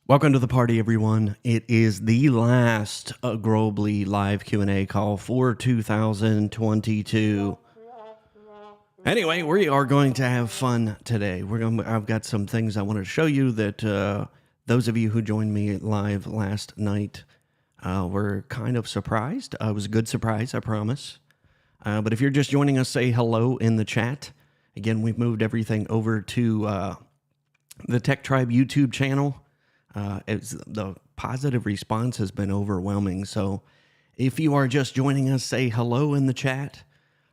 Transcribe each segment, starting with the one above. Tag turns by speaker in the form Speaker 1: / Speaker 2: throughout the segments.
Speaker 1: Welcome to the party, everyone. It is the last Growably live Q&A call for 2022. Anyway, we are going to have fun today. I've got some things I want to show you that those of you who joined me live last night were kind of surprised. It was a good surprise, I promise. But if you're just joining us, say hello in the chat. Again, we've moved everything over to the Tech Tribe YouTube channel. The positive response has been overwhelming. So if you are just joining us, say hello in the chat.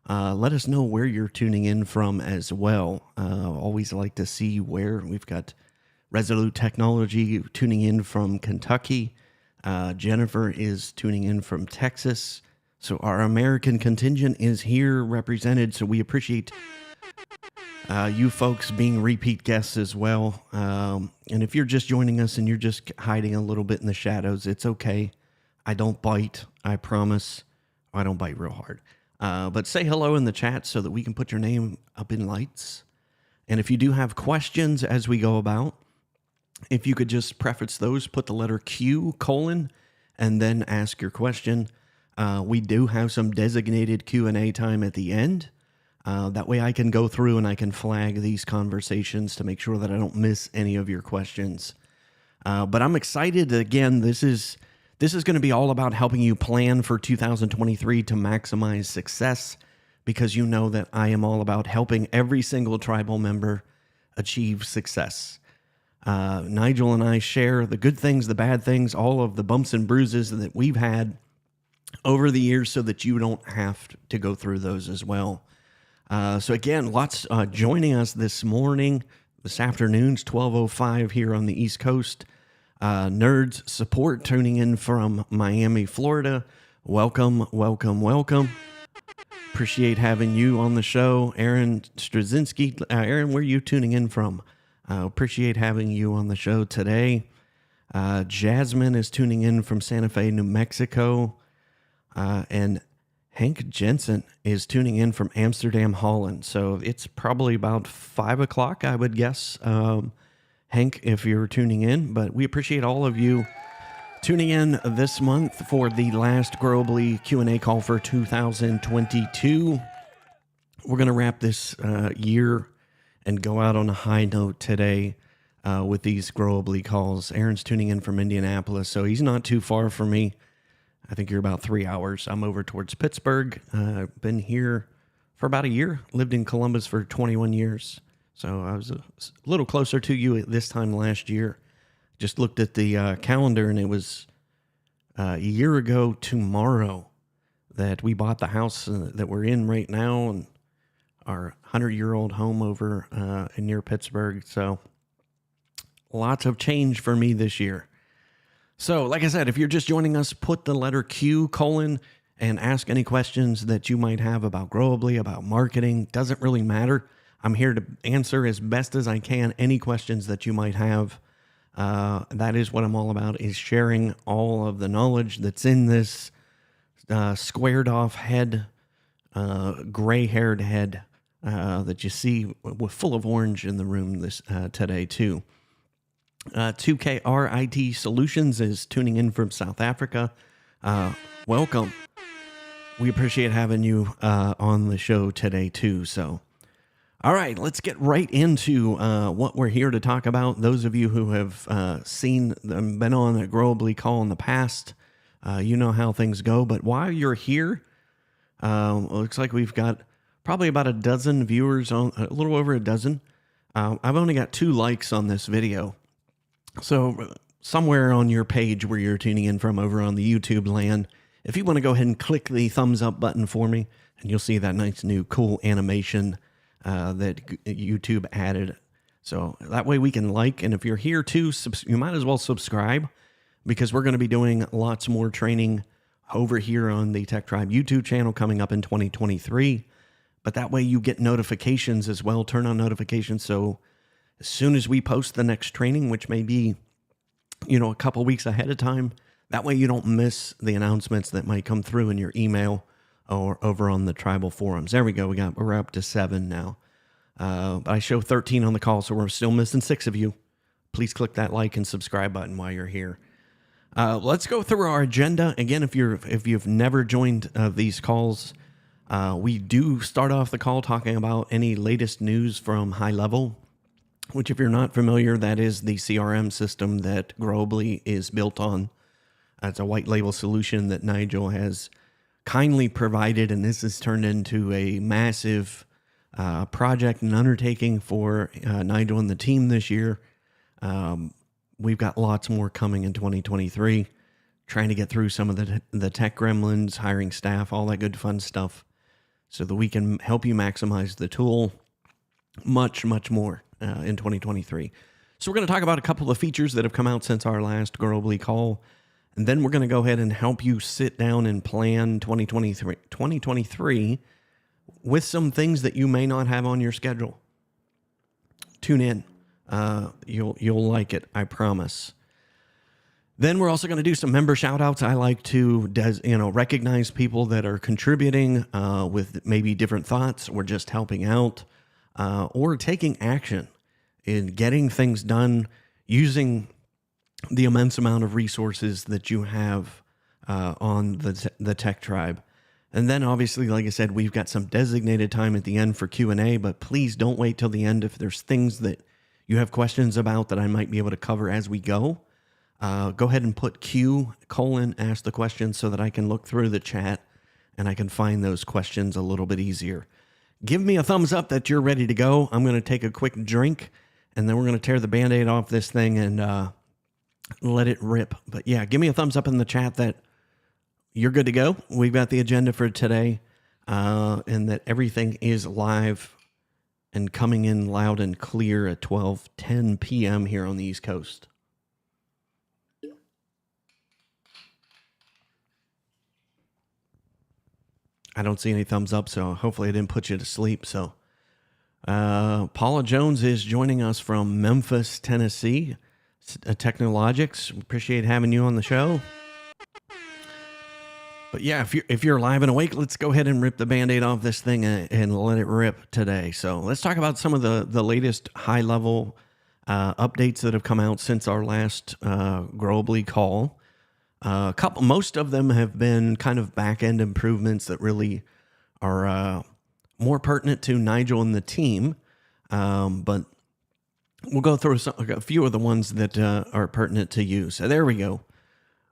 Speaker 1: Let us know where you're tuning in from as well. Always like to see where. We've got Resolute Technology tuning in from Kentucky. Jennifer is tuning in from Texas. So our American contingent is here represented. So we appreciate you folks being repeat guests as well. And if you're just joining us and you're just hiding a little bit in the shadows, it's okay. I don't bite, I promise. I don't bite real hard. But say hello in the chat so that we can put your name up in lights. And if you do have questions as we go about, if you could just preface those, put the letter Q, and then ask your question. We do have some designated Q&A time at the end. That way I can go through and I can flag these conversations to make sure that I don't miss any of your questions. But I'm excited. Again, this is going to be all about helping you plan for 2023 to maximize success, because you know that I am all about helping every single tribal member achieve success. Nigel and I share the good things, the bad things, all of the bumps and bruises that we've had over the years so that you don't have to go through those as well. So again, lots joining us this morning. This afternoon's 12:05 here on the East Coast. Nerds Support tuning in from Miami, Florida. Welcome, welcome, welcome. Appreciate having you on the show. Aaron Straczynski. Aaron, where are you tuning in from? Appreciate having you on the show today. Jasmine is tuning in from Santa Fe, New Mexico. And Hank Jensen is tuning in from Amsterdam, Holland. So it's probably about 5 o'clock, I would guess, Hank, if you're tuning in. But we appreciate all of you tuning in this month for the last Growably Q&A call for 2022. We're going to wrap this year and go out on a high note today with these Growably calls. Aaron's tuning in from Indianapolis, so he's not too far from me. I think you're about 3 hours. I'm over towards Pittsburgh. Been here for about a year. Lived in Columbus for 21 years. So I was a little closer to you at this time last year. Just looked at the calendar, and it was a year ago tomorrow that we bought the house that we're in right now, and our 100-year-old home over near Pittsburgh. So lots of change for me this year. So, like I said, if you're just joining us, put the letter Q, : and ask any questions that you might have about Growably, about marketing. Doesn't really matter. I'm here to answer as best as I can any questions that you might have. That is what I'm all about, is sharing all of the knowledge that's in this squared off head, gray-haired head that you see full of orange in the room this today, too. 2KR IT Solutions is tuning in from South Africa. Welcome. We appreciate having you on the show today, too. So, all right, let's get right into what we're here to talk about. Those of you who have been on a Growably call in the past, you know how things go. But while you're here, looks like we've got probably about a dozen viewers, a little over a dozen. I've only got 2 likes on this video. So somewhere on your page where you're tuning in from over on the YouTube land, if you want to go ahead and click the thumbs up button for me, and you'll see that nice new cool animation that YouTube added. So that way we can like, and if you're here too, you might as well subscribe, because we're going to be doing lots more training over here on the Tech Tribe YouTube channel coming up in 2023. But that way you get notifications as well. Turn on notifications so as soon as we post the next training, which may be, a couple weeks ahead of time, that way you don't miss the announcements that might come through in your email or over on the tribal forums. There we go. We're up to 7 now. But I show 13 on the call, so we're still missing 6 of you. Please click that like and subscribe button while you're here. Let's go through our agenda. Again, if you've never joined these calls, we do start off the call talking about any latest news from High Level, which, if you're not familiar, that is the CRM system that Growably is built on. It's a white label solution that Nigel has kindly provided, and this has turned into a massive project and undertaking for Nigel and the team this year. We've got lots more coming in 2023, trying to get through some of the tech gremlins, hiring staff, all that good fun stuff, so that we can help you maximize the tool much, much more in 2023. So we're going to talk about a couple of features that have come out since our last Growably call, and then we're going to go ahead and help you sit down and plan 2023 with some things that you may not have on your schedule. Tune in. You'll like it, I promise. Then we're also going to do some member shout outs. I like to recognize people that are contributing with maybe different thoughts, or just helping out, or taking action in getting things done using the immense amount of resources that you have on the Tech Tribe. And then obviously, like I said, we've got some designated time at the end for Q&A, but please don't wait till the end if there's things that you have questions about that I might be able to cover as we go. Go ahead and put Q : ask the question, so that I can look through the chat and I can find those questions a little bit easier. Give me a thumbs up that you're ready to go. I'm going to take a quick drink, and then we're going to tear the Band-Aid off this thing and let it rip. But yeah, give me a thumbs up in the chat that you're good to go. We've got the agenda for today. and that everything is live and coming in loud and clear at 12:10 p.m. here on the East Coast. I don't see any thumbs up, so hopefully I didn't put you to sleep. So Paula Jones is joining us from Memphis, Tennessee. Technologics. Appreciate having you on the show. But yeah, if you're alive and awake, let's go ahead and rip the Band-Aid off this thing and let it rip today. So let's talk about some of the latest high-level updates that have come out since our last Growably call. Most of them have been kind of back-end improvements that really are more pertinent to Nigel and the team. But we'll go through a few of the ones that are pertinent to you. So there we go.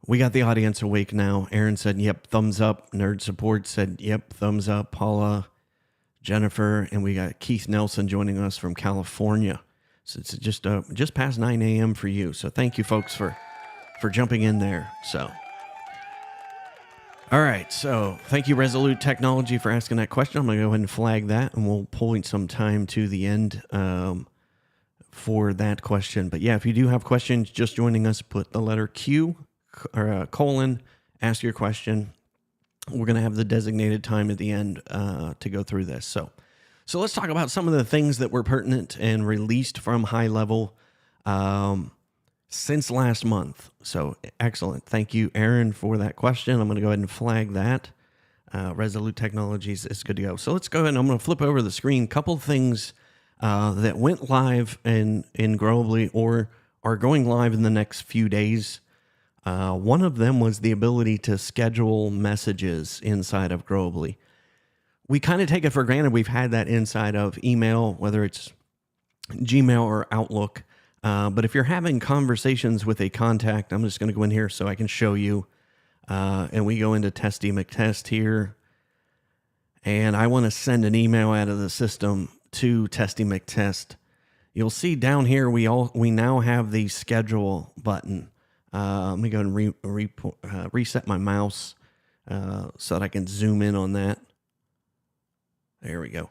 Speaker 1: We got the audience awake now. Aaron said, yep, thumbs up. Nerd Support said, yep, thumbs up. Paula, Jennifer, and we got Keith Nelson joining us from California. So it's just past 9 a.m. for you. So thank you, folks, for jumping in there. So, all right. So thank you, Resolute Technology, for asking that question. I'm going to go ahead and flag that, and we'll point some time to the end for that question. But yeah, if you do have questions just joining us, put the letter Q or colon, ask your question. We're going to have the designated time at the end to go through this. So let's talk about some of the things that were pertinent and released from high level since last month. So excellent. Thank you, Aaron, for that question. I'm going to go ahead and flag that. Resolute Technologies is good to go. So let's go ahead and I'm going to flip over the screen. Couple things that went live in Growably or are going live in the next few days. One of them was the ability to schedule messages inside of Growably. We kind of take it for granted. We've had that inside of email, whether it's Gmail or Outlook. But if you're having conversations with a contact, I'm just going to go in here so I can show you. And we go into Testy McTest here. And I want to send an email out of the system to Testy McTest. You'll see down here we now have the schedule button. Let me go and reset my mouse so that I can zoom in on that. There we go.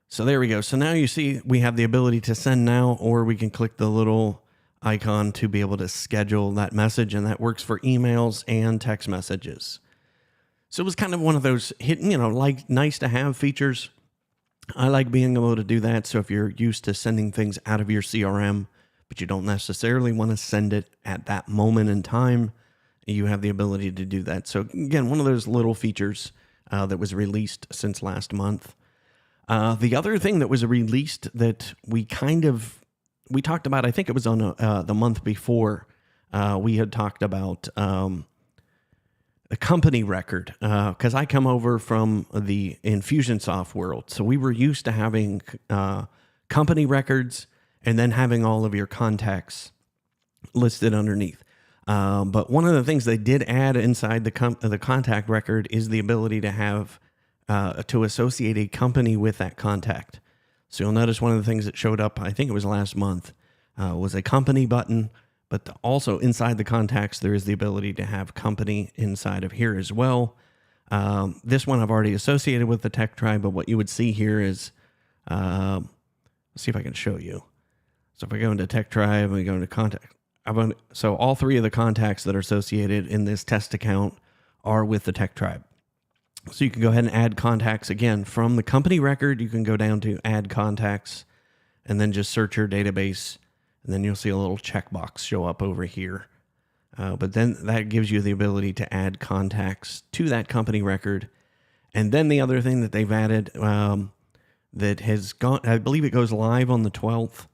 Speaker 1: So there we go. So now you see we have the ability to send now, or we can click the little icon to be able to schedule that message, and that works for emails and text messages. So it was kind of one of those like nice to have features. I like being able to do that. So if you're used to sending things out of your CRM, but you don't necessarily want to send it at that moment in time, you have the ability to do that. So again, one of those little features that was released since last month. The other thing that was released that we talked about, I think it was on the month before, we had talked about a company record, because I come over from the Infusionsoft world. So we were used to having company records and then having all of your contacts listed underneath. But one of the things they did add inside the contact record is the ability to have to associate a company with that contact. So you'll notice one of the things that showed up, I think it was last month, was a company button, but also inside the contacts, there is the ability to have company inside of here as well. This one I've already associated with the Tech Tribe, but what you would see here is, let's see if I can show you. So if I go into Tech Tribe and we go into contact, so all three of the contacts that are associated in this test account are with the Tech Tribe. So you can go ahead and add contacts again from the company record. You can go down to add contacts and then just search your database. And then you'll see a little checkbox show up over here. But then that gives you the ability to add contacts to that company record. And then the other thing that they've added that has gone, I believe it goes live on the 12th.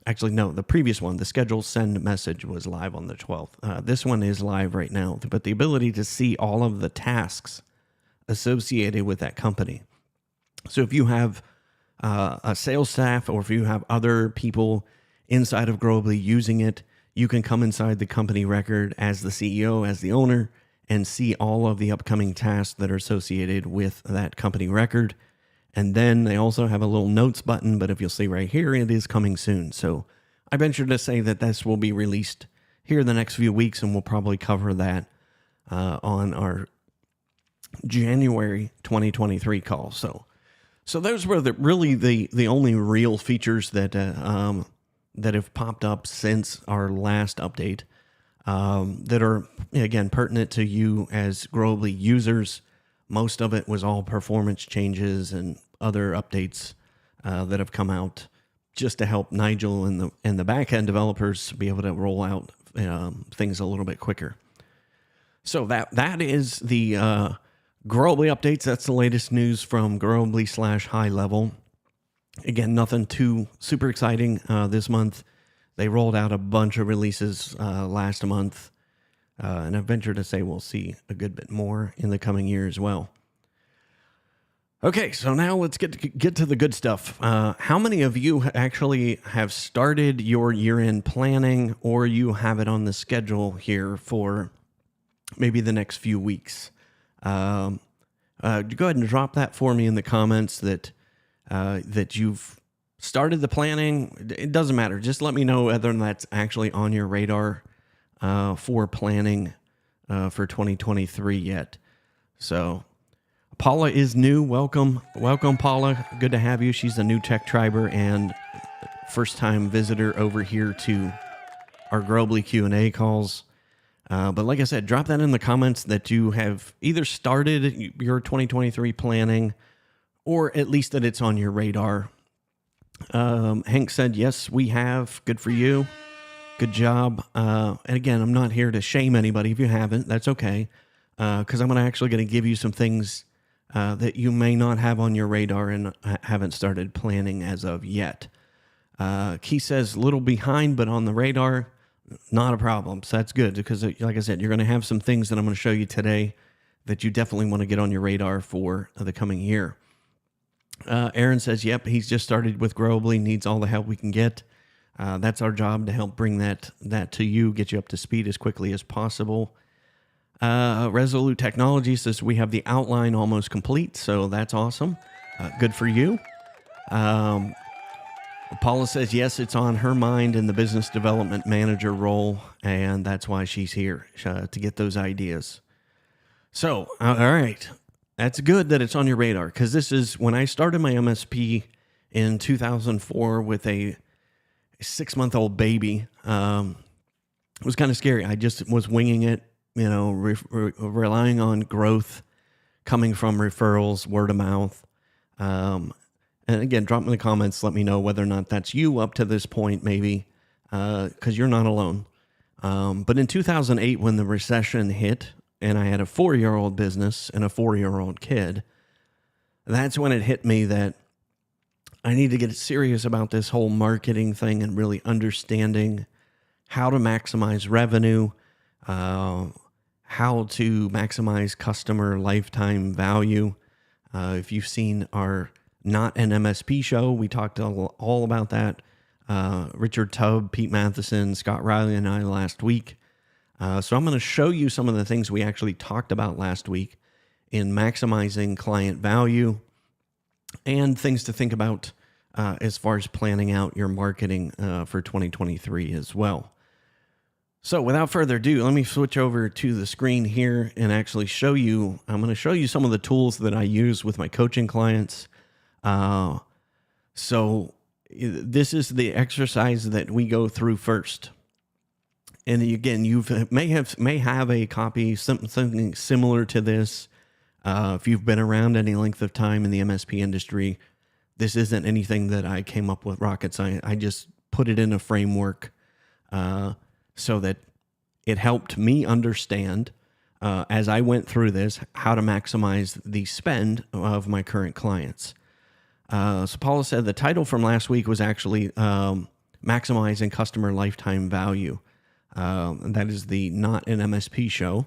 Speaker 1: Actually, no, the previous one, the scheduled send message was live on the 12th. This one is live right now, but the ability to see all of the tasks associated with that company. So if you have a sales staff, or if you have other people inside of Growably using it, you can come inside the company record as the CEO, as the owner, and see all of the upcoming tasks that are associated with that company record. And then they also have a little notes button, but if you'll see right here, it is coming soon. So I venture to say that this will be released here in the next few weeks, and we'll probably cover that on our January 2023 call. So those were the only real features that have popped up since our last update, that are, again, pertinent to you as Growably users. Most of it was all performance changes and other updates that have come out just to help Nigel and the backend developers be able to roll out things a little bit quicker. So that is the Growably updates. That's the latest news from Growably / high level. Again, nothing too super exciting this month. They rolled out a bunch of releases last month, and I venture to say we'll see a good bit more in the coming year as well. Okay, so now let's get to the good stuff. How many of you actually have started your year-end planning, or you have it on the schedule here for maybe the next few weeks? Go ahead and drop that for me in the comments that you've started the planning. It doesn't matter. Just let me know whether that's actually on your radar for planning for 2023 yet. So Paula is new. Welcome, Paula. Good to have you. She's a new tech triber and first-time visitor over here to our Growably Q&A calls. But like I said, drop that in the comments that you have either started your 2023 planning or at least that it's on your radar. Hank said, yes, we have. Good for you. Good job. And again, I'm not here to shame anybody if you haven't. That's okay. Because I'm actually going to give you some things that you may not have on your radar and haven't started planning as of yet. Key says, little behind, but on the radar. Not a problem. So that's good because, like I said, you're going to have some things that I'm going to show you today that you definitely want to get on your radar for the coming year. Aaron says, yep, he's just started with Growably, needs all the help we can get. That's our job, to help bring that to you, get you up to speed as quickly as possible. Resolute Technology says we have the outline almost complete, so that's awesome. Good for you. Paula says, yes, it's on her mind in the business development manager role, and that's why she's here, to get those ideas. So, all right, that's good that it's on your radar, because this is when I started my MSP in 2004 with a 6-month-old baby. It was kind of scary. I just was winging it, relying on growth coming from referrals, word of mouth. And again, drop in the comments, let me know whether or not that's you up to this point, maybe, because you're not alone. But in 2008, when the recession hit, and I had a 4-year-old business and a 4-year-old kid, that's when it hit me that I need to get serious about this whole marketing thing and really understanding how to maximize revenue, how to maximize customer lifetime value. If you've seen our Not an MSP show, we talked all about that. Richard Tubb, Pete Matheson, Scott Riley, and I last week. So I'm going to show you some of the things we actually talked about last week in maximizing client value and things to think about as far as planning out your marketing for 2023 as well. So without further ado, let me switch over to the screen here and actually show you. I'm going to show you some of the tools that I use with my coaching clients. So this is the exercise that we go through first. And again, you may have a copy, something similar to this. If you've been around any length of time in the MSP industry, this isn't anything that I came up with rocket science. I just put it in a framework, so that it helped me understand, as I went through this, how to maximize the spend of my current clients. So Paula said the title from last week was actually Maximizing Customer Lifetime Value. That is the Not an MSP show.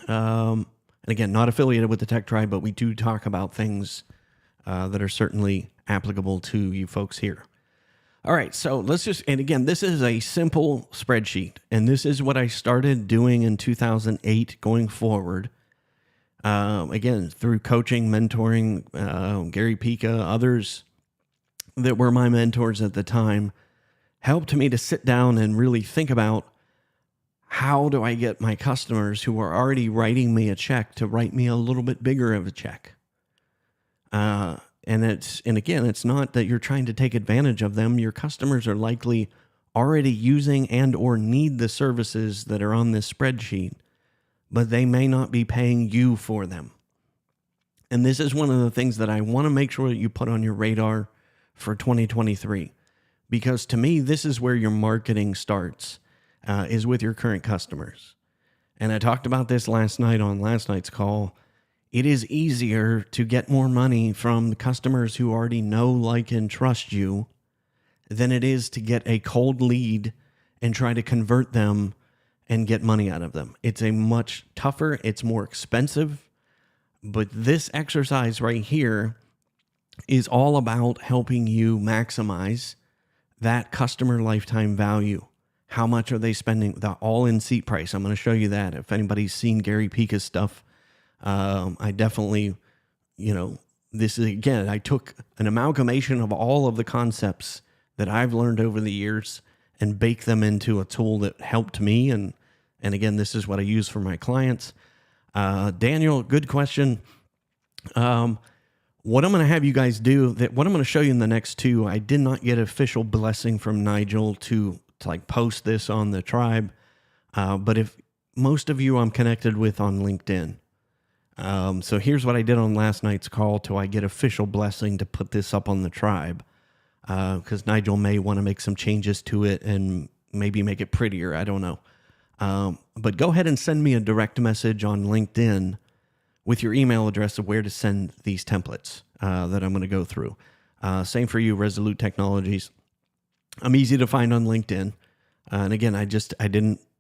Speaker 1: And again, not affiliated with the Tech Tribe, but we do talk about things that are certainly applicable to you folks here. All right, so and again, this is a simple spreadsheet, and this is what I started doing in 2008 going forward. Again, through coaching, mentoring, Gary Pica, others that were my mentors at the time, helped me to sit down and really think about how do I get my customers who are already writing me a check to write me a little bit bigger of a check? And again, it's not that you're trying to take advantage of them. Your customers are likely already using and or need the services that are on this spreadsheet, but they may not be paying you for them. And this is one of the things that I want to make sure that you put on your radar for 2023, because to me, this is where your marketing starts, is with your current customers. And I talked about this last night on last night's call. It is easier to get more money from the customers who already know, like, and trust you than it is to get a cold lead and try to convert them and get money out of them. It's a much tougher, it's more expensive, but this exercise right here is all about helping you maximize that customer lifetime value. How much are they spending? The all-in seat price. I'm going to show you that. If anybody's seen Gary Pica's stuff, I definitely, this is, again, I took an amalgamation of all of the concepts that I've learned over the years and baked them into a tool that helped me. And again, this is what I use for my clients. Daniel, good question. What I'm going to have you guys do, what I'm going to show you in the next two, I did not get official blessing from Nigel to like post this on the tribe. But if most of you I'm connected with on LinkedIn. So here's what I did on last night's call till I get official blessing to put this up on the tribe. Because Nigel may want to make some changes to it and maybe make it prettier. I don't know. But go ahead and send me a direct message on LinkedIn with your email address of where to send these templates that I'm going to go through. Same for you, Resolute Technologies. I'm easy to find on LinkedIn. And again,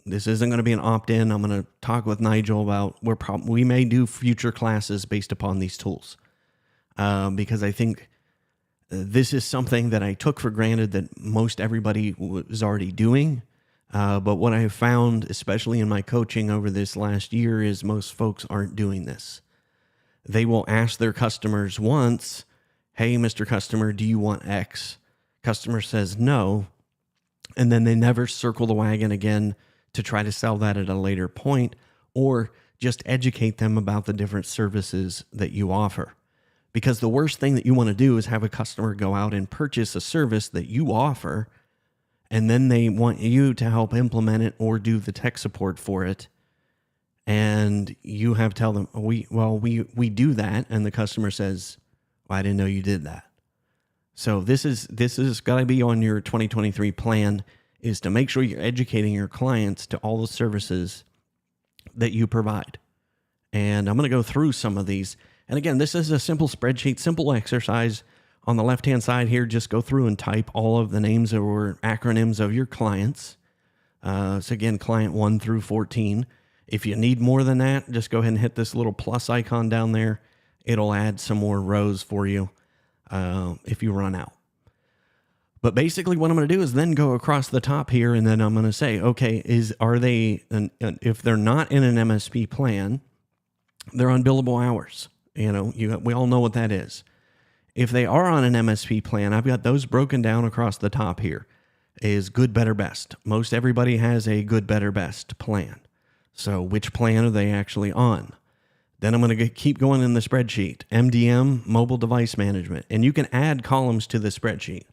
Speaker 1: this isn't going to be an opt-in. I'm going to talk with Nigel about we may do future classes based upon these tools. Because I think this is something that I took for granted that most everybody was already doing. But what I have found, especially in my coaching over this last year, is most folks aren't doing this. They will ask their customers once, hey, Mr. Customer, do you want X? Customer says no. And then they never circle the wagon again to try to sell that at a later point, or just educate them about the different services that you offer. Because the worst thing that you want to do is have a customer go out and purchase a service that you offer, and then they want you to help implement it or do the tech support for it. And you have to tell them, we do that. And the customer says, well, I didn't know you did that. So this is got to be on your 2023 plan, is to make sure you're educating your clients to all the services that you provide. And I'm going to go through some of these. And again, this is a simple spreadsheet, simple exercise. On the left-hand side here, just go through and type all of the names or acronyms of your clients. So again, client 1 through 14. If you need more than that, just go ahead and hit this little plus icon down there. It'll add some more rows for you if you run out. But basically what I'm going to do is then go across the top here, and then I'm going to say, okay, if they're not in an MSP plan, they're on billable hours. We all know what that is. If they are on an MSP plan, I've got those broken down across the top here. Is good, better, best. Most everybody has a good, better, best plan. So which plan are they actually on? Then I'm going to keep going in the spreadsheet. MDM, mobile device management. And you can add columns to the spreadsheet.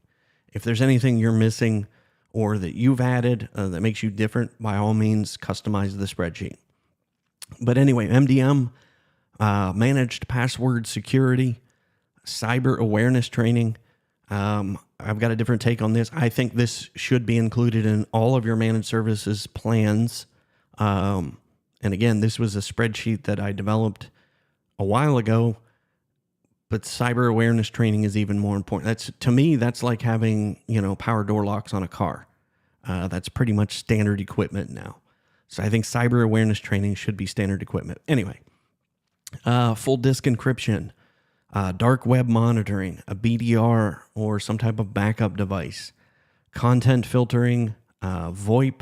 Speaker 1: If there's anything you're missing or that you've added that makes you different, by all means, customize the spreadsheet. But anyway, MDM, managed password security, cyber awareness training. I've got a different take on this. I think this should be included in all of your managed services plans. And again, this was a spreadsheet that I developed a while ago, but cyber awareness training is even more important. To me, that's like having, power door locks on a car. That's pretty much standard equipment now. So I think cyber awareness training should be standard equipment. Anyway, full disk encryption, dark web monitoring, a BDR or some type of backup device, content filtering, VoIP,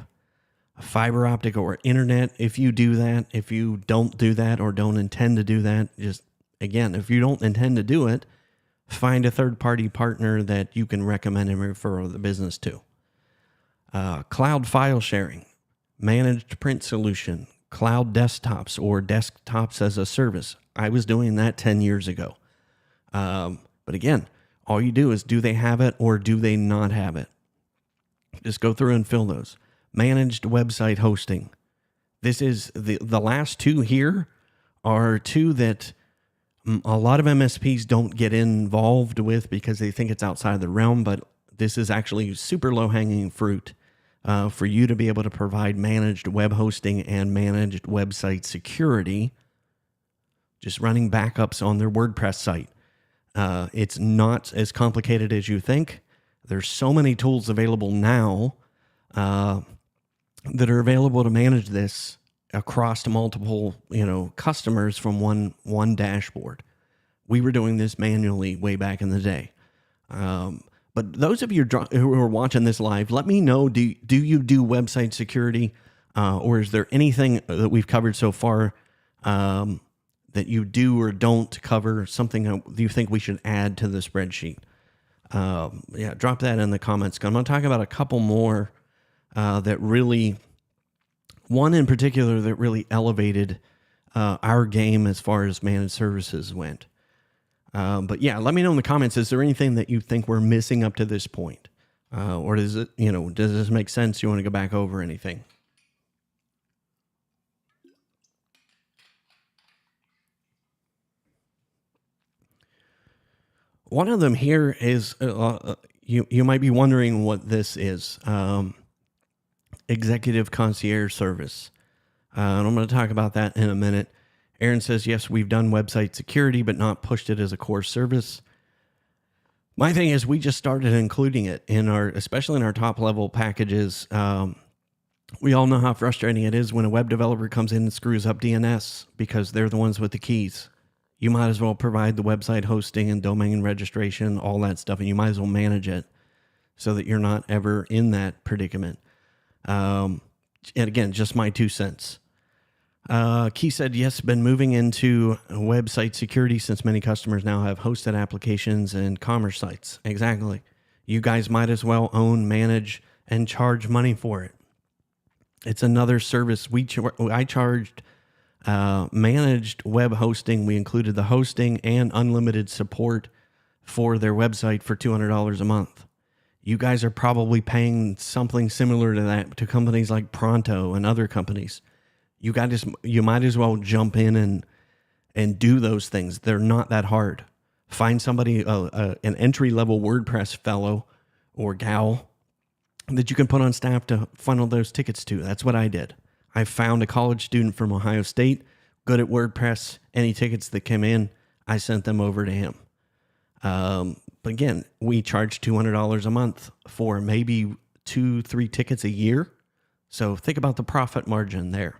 Speaker 1: fiber optic or internet. If you do that, if you don't do that or don't intend to do that, if you don't intend to do it, find a third-party partner that you can recommend and refer the business to. Cloud file sharing, managed print solution, cloud desktops, or desktops as a service. I was doing that 10 years ago. But again, all you do is, do they have it or do they not have it? Just go through and fill those. Managed website hosting. This is the last two here are two that a lot of MSPs don't get involved with because they think it's outside the realm, but this is actually super low-hanging fruit for you to be able to provide managed web hosting and managed website security, just running backups on their WordPress site. It's not as complicated as you think. There's so many tools available now that are available to manage this across multiple, customers from one dashboard. We were doing this manually way back in the day. But those of you who are watching this live, let me know, do you do website security? Or is there anything that we've covered so far that you do or don't cover, something that you think we should add to the spreadsheet? Drop that in the comments. I'm going to talk about a couple more that really, one in particular that really elevated our game as far as managed services went. But yeah, let me know in the comments, is there anything that you think we're missing up to this point? Or does this make sense? You want to go back over anything? One of them here is, you might be wondering what this is. Executive concierge service. And I'm going to talk about that in a minute. Aaron says, yes, we've done website security, but not pushed it as a core service. My thing is, we just started including it especially in our top level packages. We all know how frustrating it is when a web developer comes in and screws up DNS because they're the ones with the keys. You might as well provide the website hosting and domain registration, all that stuff, and you might as well manage it so that you're not ever in that predicament. And again, just my 2 cents. Key said, yes, been moving into website security since many customers now have hosted applications and commerce sites. Exactly. You guys might as well own, manage, and charge money for it. It's another service. I charged managed web hosting. We included the hosting and unlimited support for their website for $200 a month. You guys are probably paying something similar to that to companies like Pronto and other companies. You might as well jump in and do those things. They're not that hard. Find somebody, an entry-level WordPress fellow or gal that you can put on staff to funnel those tickets to. That's what I did. I found a college student from Ohio State, good at WordPress. Any tickets that came in, I sent them over to him. But again, we charge $200 a month for maybe 2-3 tickets a year. So think about the profit margin there.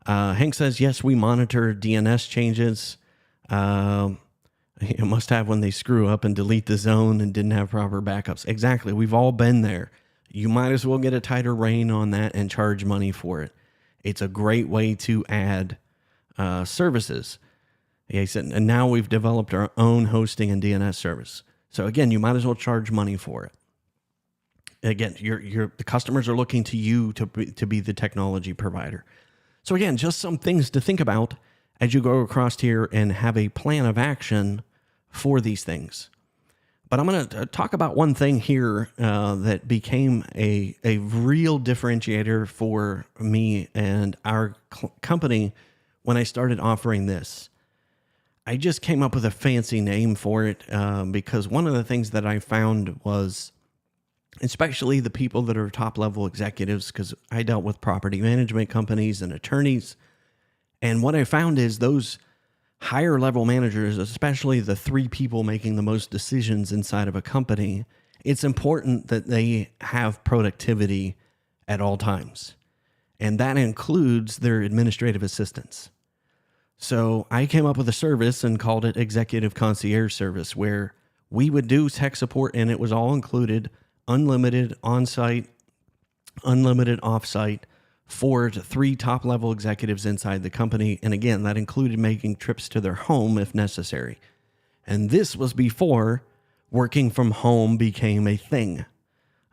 Speaker 1: Hank says, yes, we monitor DNS changes. You must have when they screw up and delete the zone and didn't have proper backups. Exactly. We've all been there. You might as well get a tighter rein on that and charge money for it. It's a great way to add services. He said, and now we've developed our own hosting and DNS service. So again, you might as well charge money for it. Again, the customers are looking to you to be the technology provider. So again, just some things to think about as you go across here and have a plan of action for these things. But I'm going to talk about one thing here that became a real differentiator for me and our company when I started offering this. I just came up with a fancy name for it because one of the things that I found was, especially the people that are top-level executives, because I dealt with property management companies and attorneys, and what I found is those higher-level managers, especially the 3 people making the most decisions inside of a company, it's important that they have productivity at all times, and that includes their administrative assistants. So I came up with a service and called it Executive Concierge Service, where we would do tech support, and it was all included, unlimited on-site, unlimited off-site for 3 top-level executives inside the company. And again, that included making trips to their home if necessary. And this was before working from home became a thing.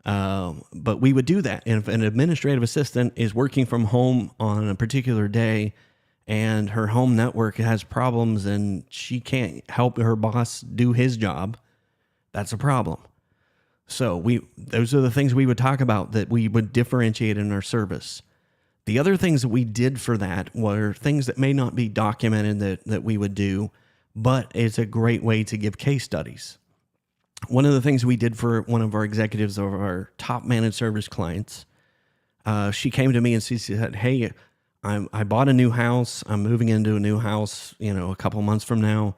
Speaker 1: But we would do that. And if an administrative assistant is working from home on a particular day and her home network has problems and she can't help her boss do his job, that's a problem. So those are the things we would talk about that we would differentiate in our service. The other things that we did for that were things that may not be documented that we would do, but it's a great way to give case studies. One of the things we did for one of our executives of our top managed service clients, she came to me and she said, hey, I bought a new house. I'm moving into a new house, a couple months from now.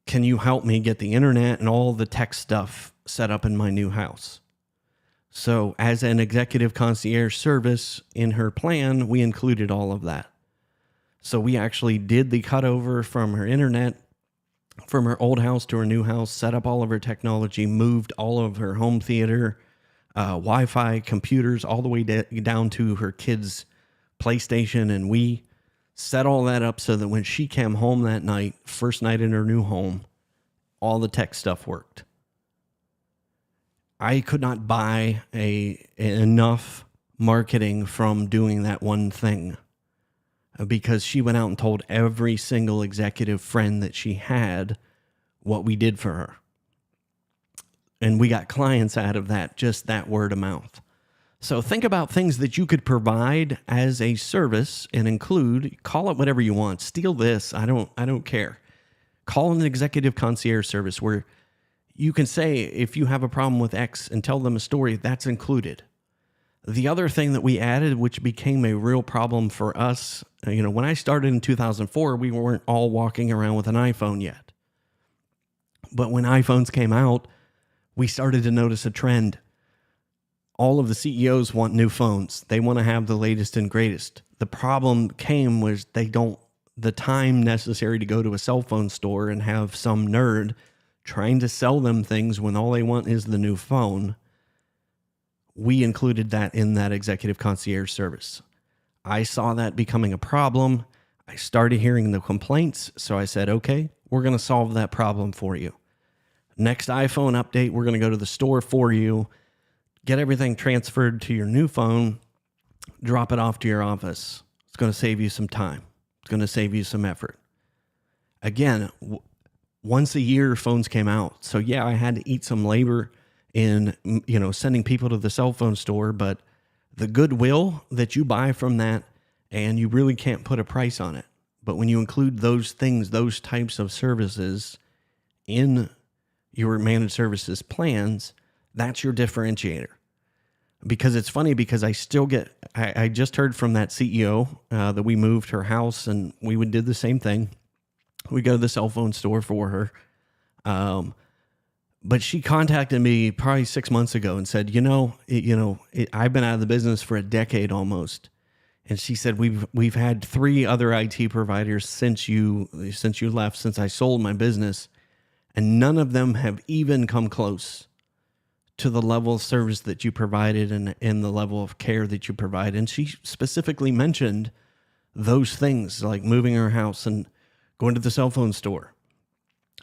Speaker 1: Can you help me get the internet and all the tech stuff set up in my new house? So as an executive concierge service in her plan, we included all of that. So we actually did the cutover from her internet, from her old house to her new house, set up all of her technology, moved all of her home theater, Wi-Fi, computers, all the way down to her kids' PlayStation, and we set all that up so that when she came home that night, first night in her new home, all the tech stuff worked. I could not buy enough marketing from doing that one thing because she went out and told every single executive friend that she had what we did for her. And we got clients out of that, just that word of mouth. So think about things that you could provide as a service and include, call it whatever you want. Steal this. I don't care. Call an executive concierge service where you can say, if you have a problem with X and tell them a story, that's included. The other thing that we added, which became a real problem for us, when I started in 2004, we weren't all walking around with an iPhone yet. But when iPhones came out, we started to notice a trend. All of the CEOs want new phones. They want to have the latest and greatest. The problem came was the time necessary to go to a cell phone store and have some nerd trying to sell them things when all they want is the new phone. We included that in that executive concierge service. I saw that becoming a problem. I started hearing the complaints. So I said, okay, we're going to solve that problem for you. Next iPhone update, we're going to go to the store for you, get everything transferred to your new phone, drop it off to your office. It's going to save you some time. It's going to save you some effort. Again, once a year, phones came out. So yeah, I had to eat some labor in, sending people to the cell phone store, but the goodwill that you buy from that, and you really can't put a price on it. But when you include those things, those types of services in your managed services plans, that's your differentiator. Because it's funny, because I just heard from that CEO that we moved her house and we did the same thing. We go to the cell phone store for her. But she contacted me probably 6 months ago and said, I've been out of the business for a decade almost. And she said, we've had 3 other IT providers since you left, since I sold my business, and none of them have even come close to the level of service that you provided and the level of care that you provide. And she specifically mentioned those things like moving her house and going to the cell phone store.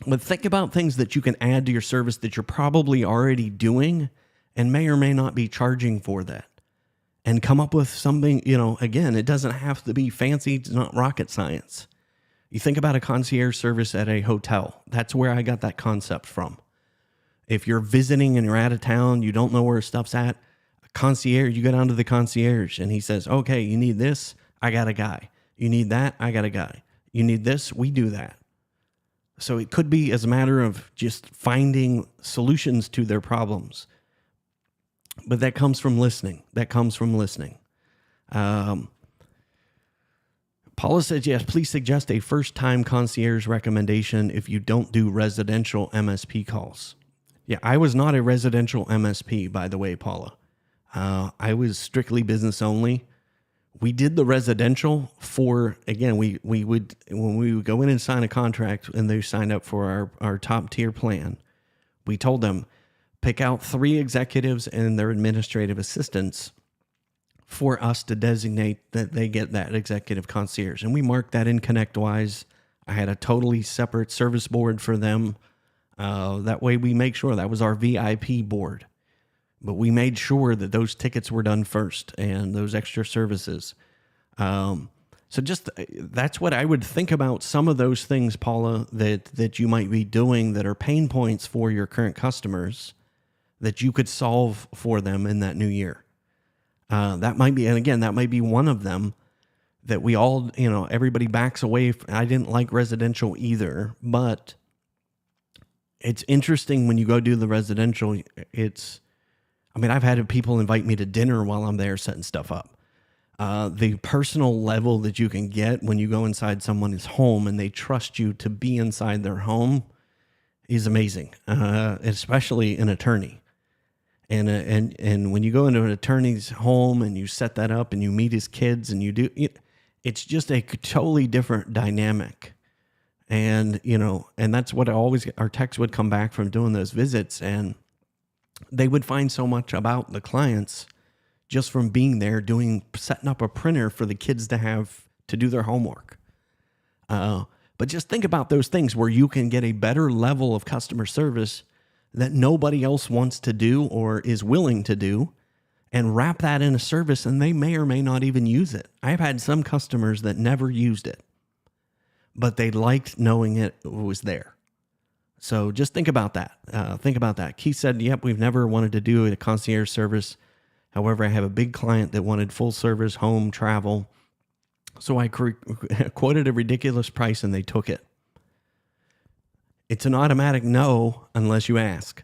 Speaker 1: But think about things that you can add to your service that you're probably already doing and may or may not be charging for that. And come up with something, again, it doesn't have to be fancy. It's not rocket science. You think about a concierge service at a hotel. That's where I got that concept from. If you're visiting and you're out of town, you don't know where stuff's at, a concierge, you go down to the concierge and he says, okay, you need this, I got a guy. You need that, I got a guy. You need this, we do that. So it could be as a matter of just finding solutions to their problems. But that comes from listening. Paula says, yes, please suggest a first-time concierge recommendation if you don't do residential MSP calls. Yeah, I was not a residential MSP, by the way, Paula. I was strictly business only. We did the residential for, again, we would, when we would go in and sign a contract and they signed up for our top tier plan, we told them, pick out 3 executives and their administrative assistants for us to designate that they get that executive concierge. And we marked that in ConnectWise. I had a totally separate service board for them. That way we make sure that was our VIP board. but we made sure that those tickets were done first and those extra services. So just that's what I would think about some of those things, Paula, that you might be doing that are pain points for your current customers that you could solve for them in that new year. That might be, and again, that might be one of them that we all, everybody backs away. I didn't like residential either, but it's interesting when you go do the residential. I've had people invite me to dinner while I'm there setting stuff up. The personal level that you can get when you go inside someone's home and they trust you to be inside their home is amazing, especially an attorney. And when you go into an attorney's home and you set that up and you meet his kids and it's just a totally different dynamic. And, and that's what our techs would come back from doing those visits, and they would find so much about the clients just from being there, setting up a printer for the kids to have to do their homework. But just think about those things where you can get a better level of customer service that nobody else wants to do or is willing to do, and wrap that in a service, and they may or may not even use it. I've had some customers that never used it, but they liked knowing it was there. So just think about that. Keith said, yep, we've never wanted to do a concierge service. However, I have a big client that wanted full service home travel. So I quoted a ridiculous price and they took it. It's an automatic no unless you ask.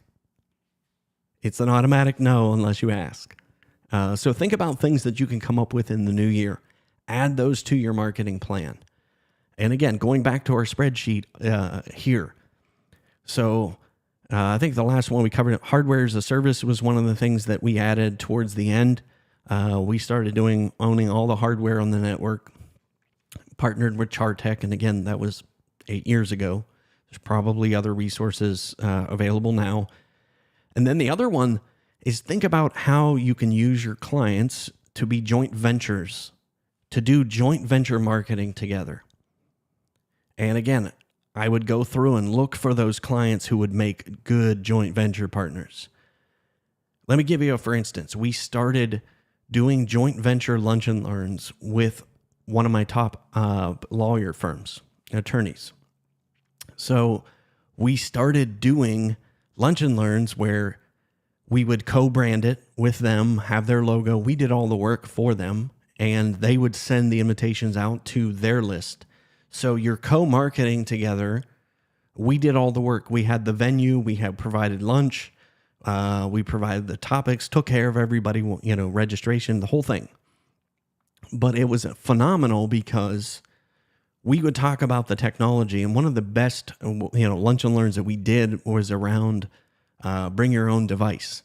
Speaker 1: So think about things that you can come up with in the new year. Add those to your marketing plan. And again, going back to our spreadsheet here. So I think the last one we covered, hardware as a service, was one of the things that we added towards the end. We started owning all the hardware on the network, partnered with Chartech. And again, that was 8 years ago. There's probably other resources available now. And then the other one is think about how you can use your clients to be joint ventures, to do joint venture marketing together. And again, I would go through and look for those clients who would make good joint venture partners. Let me give you for instance. We started doing joint venture lunch and learns with one of my top lawyer firms, attorneys. So we started doing lunch and learns where we would co-brand it with them, have their logo. We did all the work for them, and they would send the invitations out to their list. So you're co-marketing together. We did all the work. We had the venue. We had provided lunch. We provided the topics, took care of everybody, registration, the whole thing. But it was phenomenal because we would talk about the technology. And one of the best, lunch and learns that we did was around bring your own device.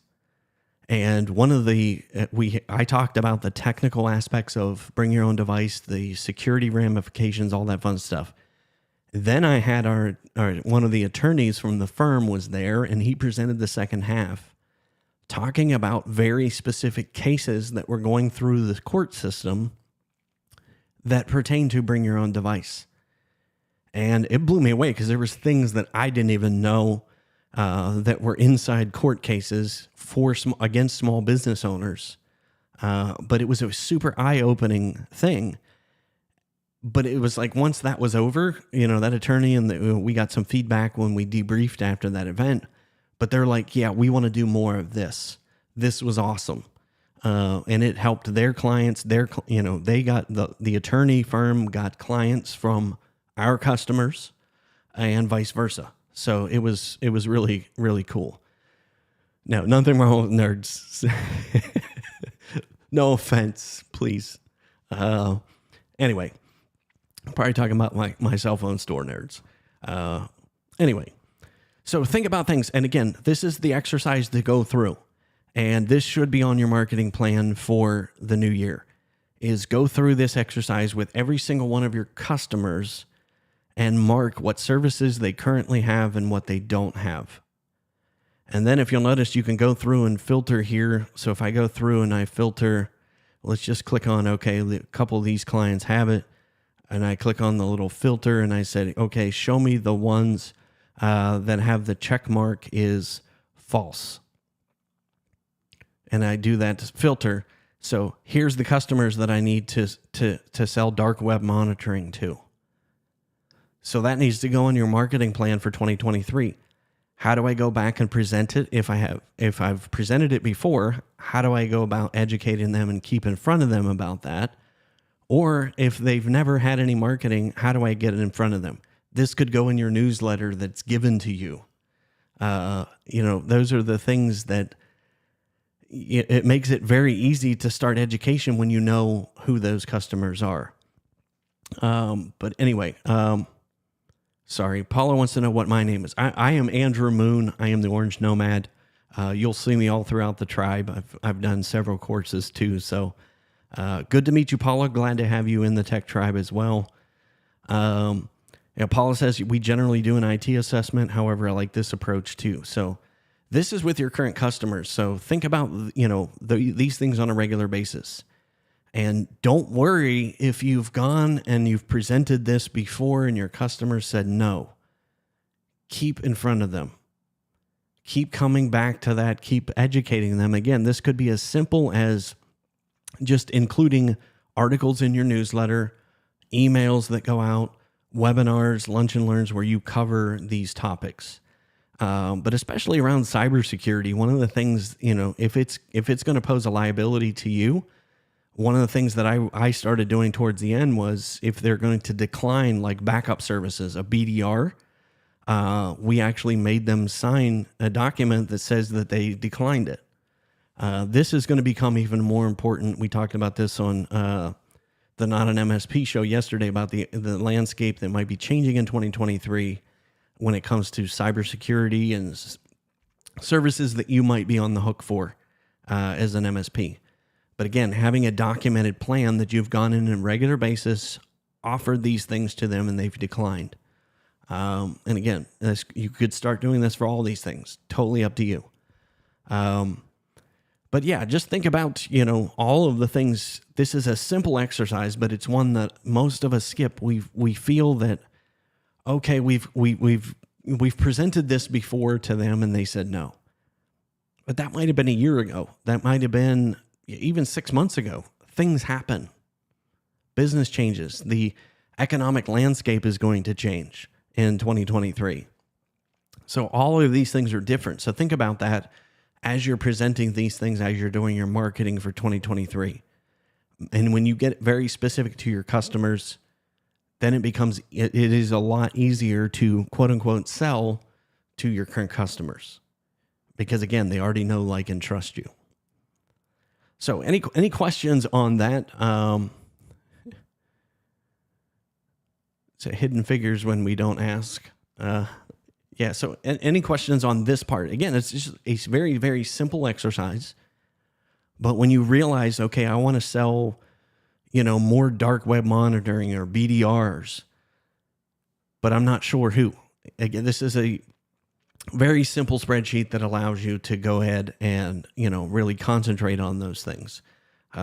Speaker 1: And one of I talked about the technical aspects of bring your own device, the security ramifications, all that fun stuff. Then I had one of the attorneys from the firm was there, and he presented the second half, talking about very specific cases that were going through the court system that pertain to bring your own device. And it blew me away because there was things that I didn't even know that were inside court cases against small business owners. But it was a super eye-opening thing. But it was like once that was over, that attorney and we got some feedback when we debriefed after that event. But they're like, yeah, we want to do more of this. This was awesome. And it helped their clients. They got the attorney firm got clients from our customers and vice versa. So it was really, really cool. Now, nothing wrong with nerds. No offense, please. Anyway, I'm probably talking about my cell phone store nerds. Anyway, so think about things. And again, this is the exercise to go through. And this should be on your marketing plan for the new year, is go through this exercise with every single one of your customers and mark what services they currently have and what they don't have. And then if you'll notice, you can go through and filter here. So if I go through and I filter, let's just click on, okay, a couple of these clients have it. And I click on the little filter and I said, okay, show me the ones that have the check mark is false. and I do that filter. So here's the customers that I need to sell dark web monitoring to. So that needs to go in your marketing plan for 2023. How do I go back and present it? If I've presented it before, how do I go about educating them and keep in front of them about that? Or if they've never had any marketing, how do I get it in front of them? This could go in your newsletter that's given to you. Those are the things that it makes it very easy to start education when you know who those customers are. But anyway, sorry, Paula wants to know what my name is. I am Andrew Moon. I am the Orange Nomad. You'll see me all throughout the tribe. I've done several courses too. So good to meet you, Paula. Glad to have you in the tech tribe as well. Paula says we generally do an IT assessment. However, I like this approach too. So this is with your current customers. So think about, these things on a regular basis. And don't worry if you've gone and you've presented this before and your customers said no. Keep in front of them. Keep coming back to that. Keep educating them. Again, this could be as simple as just including articles in your newsletter, emails that go out, webinars, lunch and learns where you cover these topics. But especially around cybersecurity, one of the things, if it's going to pose a liability to you, one of the things that I started doing towards the end was if they're going to decline like backup services, a BDR, we actually made them sign a document that says that they declined it. This is going to become even more important. We talked about this on the Not an MSP show yesterday about the landscape that might be changing in 2023 when it comes to cybersecurity and services that you might be on the hook for as an MSP. But again, having a documented plan that you've gone in on a regular basis, offered these things to them, and they've declined. And again, you could start doing this for all these things. Totally up to you. But yeah, just think about, all of the things. This is a simple exercise, but it's one that most of us skip. We feel that, okay, we've presented this before to them and they said no. But that might have been a year ago. That might have been even 6 months ago. Things happen. Business changes. The economic landscape is going to change in 2023. So all of these things are different. So think about that as you're presenting these things, as you're doing your marketing for 2023. And when you get very specific to your customers, then it is a lot easier to quote unquote sell to your current customers, because again, they already know, like, and trust you. So any questions on that? So hidden figures when we don't ask. Yeah. So any questions on this part? Again, it's just a very, very simple exercise. But when you realize, okay, I want to sell, more dark web monitoring or BDRs, but I'm not sure who. Again, this is a very simple spreadsheet that allows you to go ahead and, really concentrate on those things.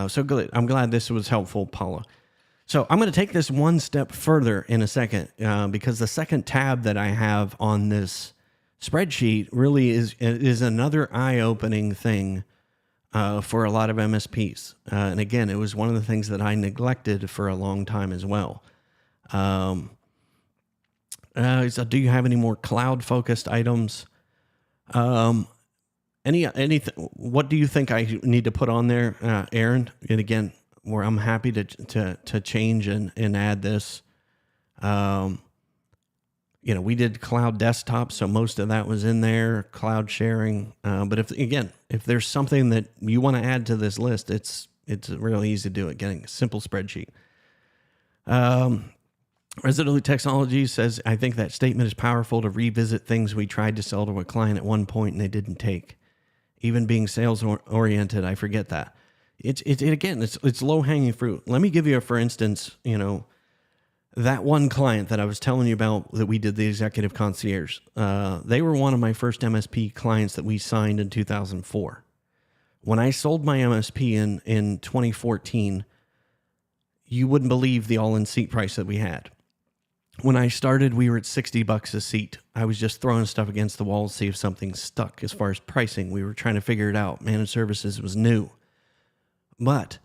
Speaker 1: So good. I'm glad this was helpful, Paula. So I'm going to take this one step further in a second, because the second tab that I have on this spreadsheet really is another eye-opening thing for a lot of MSPs. And again, it was one of the things that I neglected for a long time as well. So do you have any more cloud-focused items? What do you think I need to put on there, Aaron? And again, where I'm happy to change and add this. We did cloud desktop, so most of that was in there, cloud sharing. But if there's something that you want to add to this list, it's really easy to do it, getting a simple spreadsheet. Resolute Technology says, I think that statement is powerful to revisit things we tried to sell to a client at one point and they didn't take. Even being sales oriented, I forget that. It's low hanging fruit. Let me give you for instance, that one client that I was telling you about that we did the executive concierge. They were one of my first MSP clients that we signed in 2004. When I sold my MSP in 2014, you wouldn't believe the all-in seat price that we had. When I started, we were at $60 a seat. I was just throwing stuff against the wall to see if something stuck as far as pricing. We were trying to figure it out. Managed services was new. But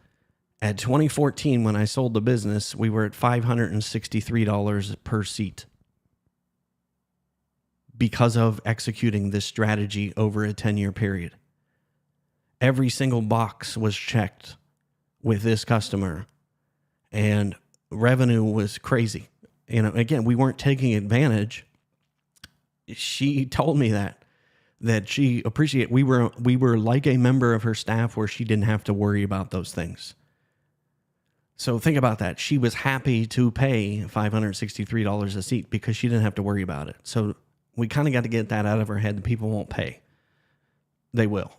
Speaker 1: at 2014, when I sold the business, we were at $563 per seat because of executing this strategy over a 10-year period. Every single box was checked with this customer, and revenue was crazy. Again, we weren't taking advantage. She told me that she appreciated. We were like a member of her staff where she didn't have to worry about those things. So think about that. She was happy to pay $563 a seat because she didn't have to worry about it. So we kind of got to get that out of her head. The people won't pay. They will.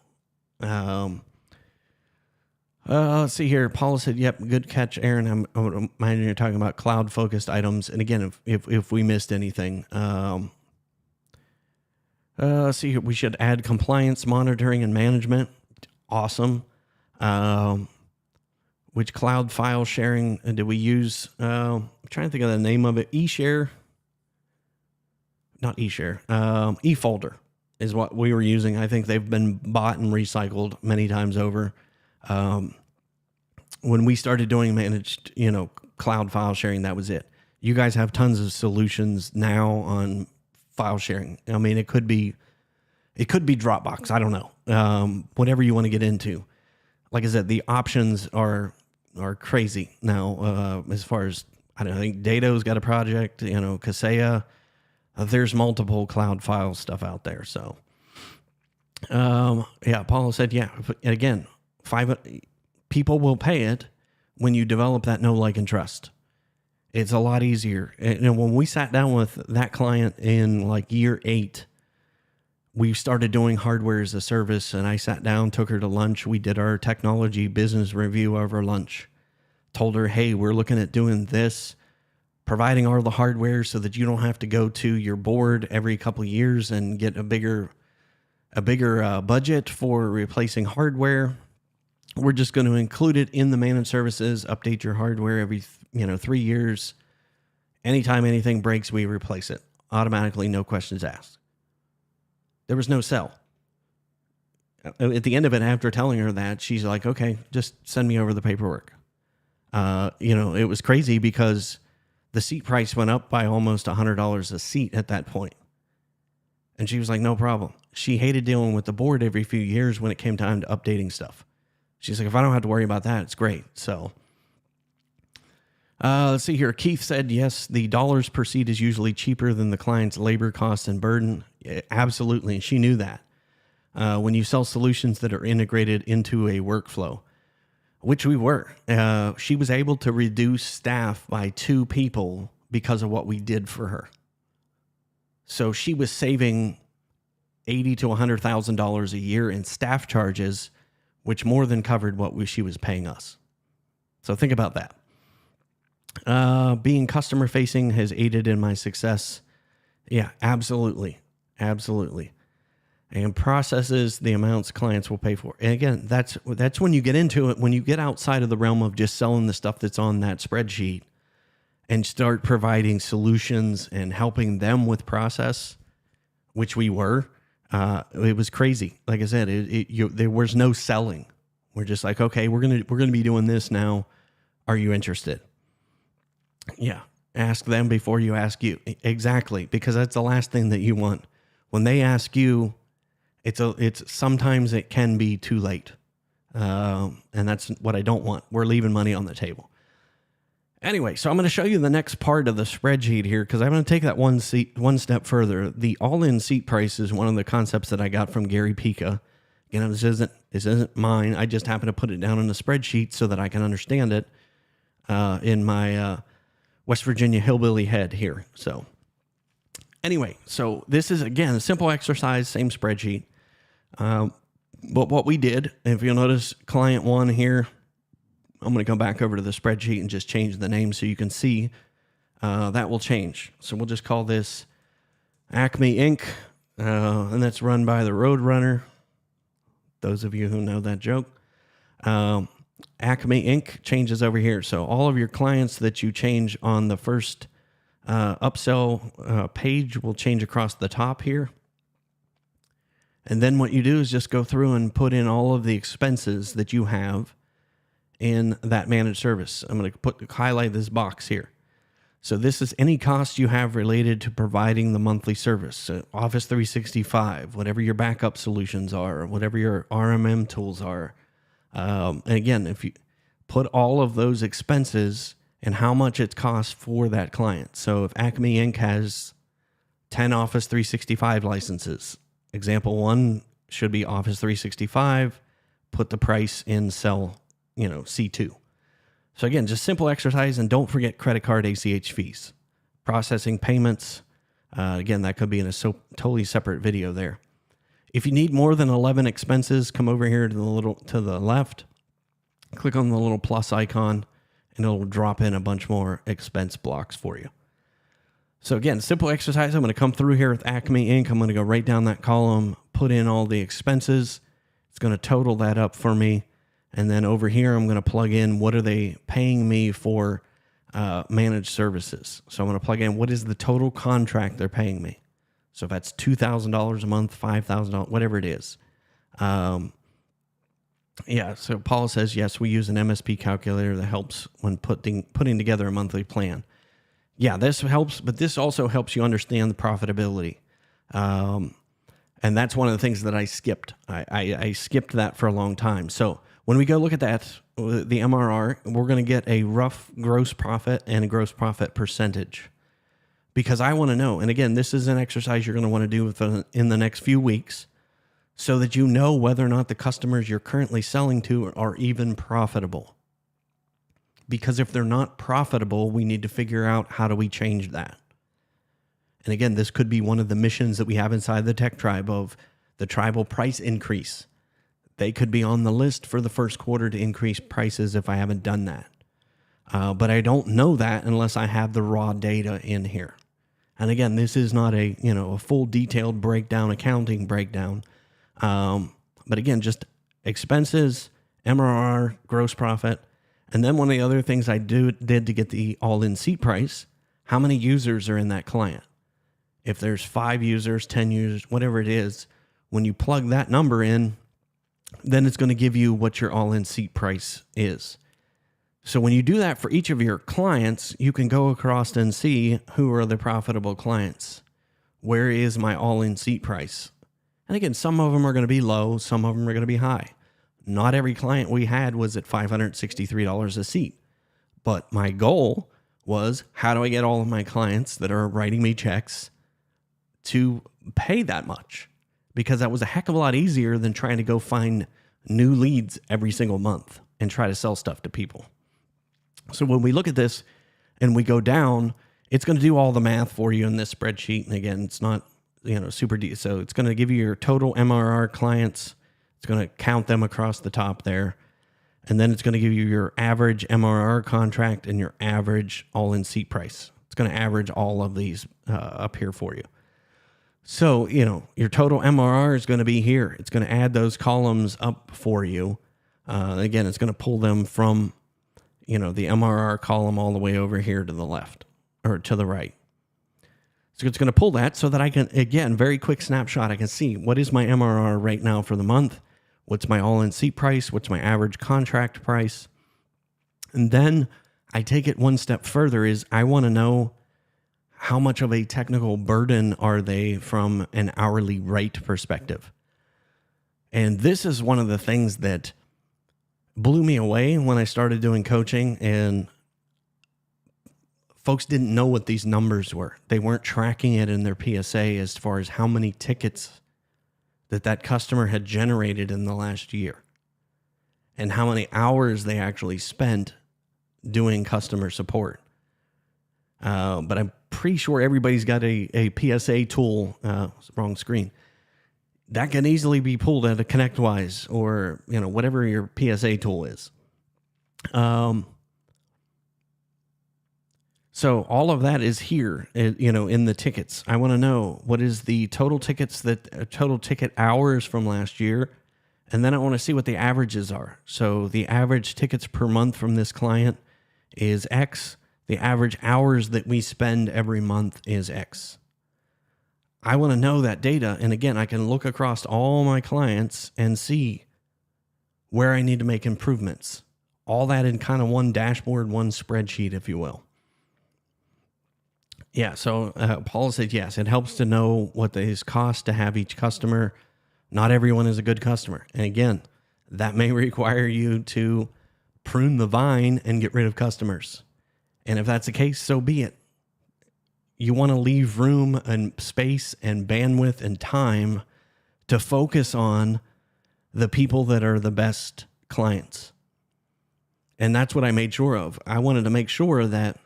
Speaker 1: Let's see here. Paula said, "Yep, good catch, Aaron. I'm imagining you're talking about cloud-focused items." And again, if we missed anything, let's see here. We should add compliance monitoring and management. Awesome. Which cloud file sharing did we use? I'm trying to think of the name of it. eShare. Not eShare. eFolder is what we were using. I think they've been bought and recycled many times over. When we started doing managed, cloud file sharing, that was it. You guys have tons of solutions now on file sharing. I mean, it could be Dropbox. I don't know. Whatever you want to get into. Like I said, the options are crazy now. As far as, I don't think Dato's got a project, Kaseya. There's multiple cloud file stuff out there. So, Paula said, yeah. Again, people will pay it when you develop that know, like, and trust. It's a lot easier. And when we sat down with that client in like year 8, we started doing hardware as a service, and I sat down, took her to lunch. We did our technology business review over lunch. Told her, hey, we're looking at doing this, providing all the hardware so that you don't have to go to your board every couple of years and get a bigger budget for replacing hardware. We're just going to include it in the managed services, update your hardware every 3 years. Anytime anything breaks, we replace it automatically, no questions asked. There was no sell. At the end of it, after telling her that, she's like, okay, just send me over the paperwork. It was crazy because the seat price went up by almost $100 a seat at that point. And she was like, no problem. She hated dealing with the board every few years when it came time to updating stuff. She's like, if I don't have to worry about that, it's great. So let's see here. Keith said, yes, the dollars per seat is usually cheaper than the client's labor cost and burden. Yeah, absolutely. And she knew that. When you sell solutions that are integrated into a workflow, which we were, she was able to reduce staff by 2 people because of what we did for her. So she was saving $80,000 to $100,000 a year in staff charges, which more than covered what she was paying us. So think about that. Being customer facing has aided in my success. Yeah, absolutely. Absolutely. And processes the amounts clients will pay for. And again, that's when you get into it, when you get outside of the realm of just selling the stuff that's on that spreadsheet and start providing solutions and helping them with process, which we were. It was crazy. Like I said, there was no selling. We're just like, okay, we're gonna be doing this now. Are you interested? Yeah. Ask them before you ask you. Exactly, because that's the last thing that you want. When they ask you, it's sometimes it can be too late, and that's what I don't want. We're leaving money on the table. Anyway, so I'm going to show you the next part of the spreadsheet here because I'm going to take that one step further. The all-in seat price is one of the concepts that I got from Gary Pica. This isn't mine. I just happen to put it down in a spreadsheet so that I can understand it in my West Virginia hillbilly head here. So anyway, so this is, again, a simple exercise, same spreadsheet. But what we did, if you'll notice client 1 here, I'm going to come back over to the spreadsheet and just change the name so you can see that will change. So we'll just call this Acme Inc., and that's run by the Roadrunner. Those of you who know that joke. Acme Inc. changes over here. So all of your clients that you change on the first upsell page will change across the top here. And then what you do is just go through and put in all of the expenses that you have in that managed service. I'm going to highlight this box here. So this is any cost you have related to providing the monthly service. So Office 365, whatever your backup solutions are, whatever your RMM tools are. And again, if you put all of those expenses and how much it costs for that client. So if Acme Inc. has 10 Office 365 licenses, example one should be Office 365, put the price in cell, C2. So again, just simple exercise, and don't forget credit card ACH fees. Processing payments, again, that could be in a totally separate video there. If you need more than 11 expenses, come over here to the left, click on the little plus icon, and it'll drop in a bunch more expense blocks for you. So again, simple exercise. I'm going to come through here with Acme Inc. I'm going to go right down that column, put in all the expenses. It's going to total that up for me. And then over here, I'm going to plug in what are they paying me for managed services. So I'm going to plug in what is the total contract they're paying me. So if that's $2,000 a month, $5,000, whatever it is. So Paul says, yes, we use an MSP calculator that helps when putting together a monthly plan. Yeah, this helps, but this also helps you understand the profitability. And that's one of the things that I skipped. I skipped that for a long time. So when we go look at that, the MRR, we're going to get a rough gross profit and a gross profit percentage. Because I want to know, and again, this is an exercise you're going to want to do in the next few weeks so that you know whether or not the customers you're currently selling to are even profitable. Because if they're not profitable, we need to figure out how do we change that. And again, this could be one of the missions that we have inside the Tech Tribe of the tribal price increase. They could be on the list for the first quarter to increase prices if I haven't done that. But I don't know that unless I have the raw data in here. And again, this is not a full detailed breakdown, accounting breakdown. But again, just expenses, MRR, gross profit. And then one of the other things I did to get the all-in seat price, how many users are in that client? If there's 5 users, 10 users, whatever it is, when you plug that number in, then it's going to give you what your all-in seat price is. So when you do that for each of your clients, you can go across and see who are the profitable clients. Where is my all-in seat price? And again, some of them are going to be low, some of them are going to be high. Not every client we had was at $563 a seat. But my goal was, how do I get all of my clients that are writing me checks to pay that much? Because that was a heck of a lot easier than trying to go find new leads every single month and try to sell stuff to people. So when we look at this and we go down, it's going to do all the math for you in this spreadsheet. And again, it's not, super deep. So it's going to give you your total MRR clients. It's going to count them across the top there. And then it's going to give you your average MRR contract and your average all-in seat price. It's going to average all of these up here for you. So, your total MRR is going to be here. It's going to add those columns up for you. Again, it's going to pull them from, the MRR column all the way over here to the left or to the right. So it's going to pull that so that I can, again, very quick snapshot. I can see what is my MRR right now for the month. What's my all-in seat price? What's my average contract price? And then I take it one step further is I want to know how much of a technical burden are they from an hourly rate perspective. And this is one of the things that blew me away when I started doing coaching, and folks didn't know what these numbers were. They weren't tracking it in their PSA as far as how many tickets that customer had generated in the last year and how many hours they actually spent doing customer support. But I'm pretty sure everybody's got a PSA tool, wrong screen, that can easily be pulled out of ConnectWise or, whatever your PSA tool is. So all of that is here, in the tickets. I want to know what is the total tickets total ticket hours from last year. And then I want to see what the averages are. So the average tickets per month from this client is X. The average hours that we spend every month is X. I want to know that data. And again, I can look across all my clients and see where I need to make improvements. All that in kind of one dashboard, one spreadsheet, if you will. Yeah, so Paula said, yes, it helps to know what these cost to have each customer. Not everyone is a good customer. And again, that may require you to prune the vine and get rid of customers. And if that's the case, so be it. You want to leave room and space and bandwidth and time to focus on the people that are the best clients. And that's what I made sure of. I wanted to make sure that,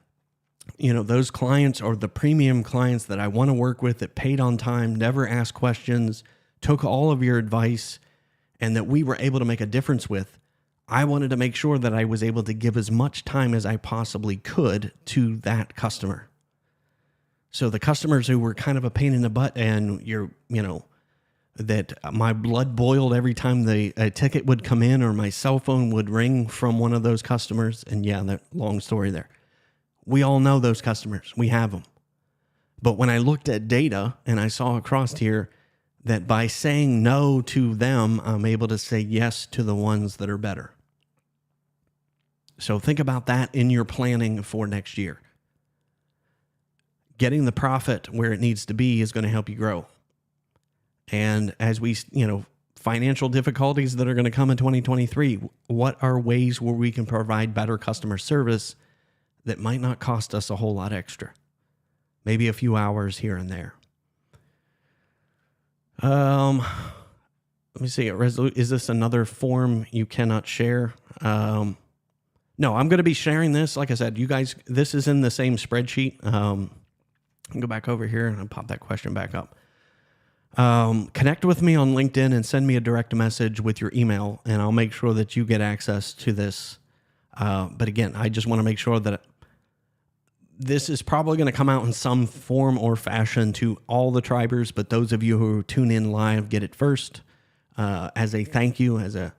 Speaker 1: those clients are the premium clients that I want to work with, that paid on time, never asked questions, took all of your advice, and that we were able to make a difference with. I wanted to make sure that I was able to give as much time as I possibly could to that customer. So the customers who were kind of a pain in the butt and that my blood boiled every time a ticket would come in or my cell phone would ring from one of those customers. And yeah, that long story there. We all know those customers. We have them. But when I looked at data and I saw across here that by saying no to them, I'm able to say yes to the ones that are better. So think about that in your planning for next year. Getting the profit where it needs to be is going to help you grow. And as we, financial difficulties that are going to come in 2023, what are ways where we can provide better customer service that might not cost us a whole lot extra? Maybe a few hours here and there. Let me see. Is this another form you cannot share? No, I'm going to be sharing this. Like I said, you guys, this is in the same spreadsheet. Go back over here and I'll pop that question back up. Connect with me on LinkedIn and send me a direct message with your email, and I'll make sure that you get access to this. But again, I just want to make sure that this is probably going to come out in some form or fashion to all the tribers, but those of you who tune in live get it first, as a thank you, as a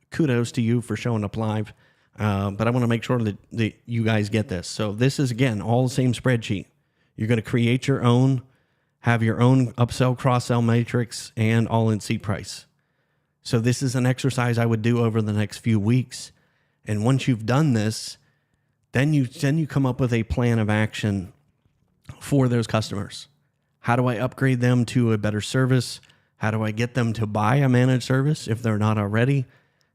Speaker 1: kudos to you for showing up live. But I want to make sure that you guys get this. So this is, again, all the same spreadsheet. You're going to create your own, have your own upsell, cross-sell matrix, and all-in seat price. So this is an exercise I would do over the next few weeks. And once you've done this, then you come up with a plan of action for those customers. How do I upgrade them to a better service? How do I get them to buy a managed service if they're not already?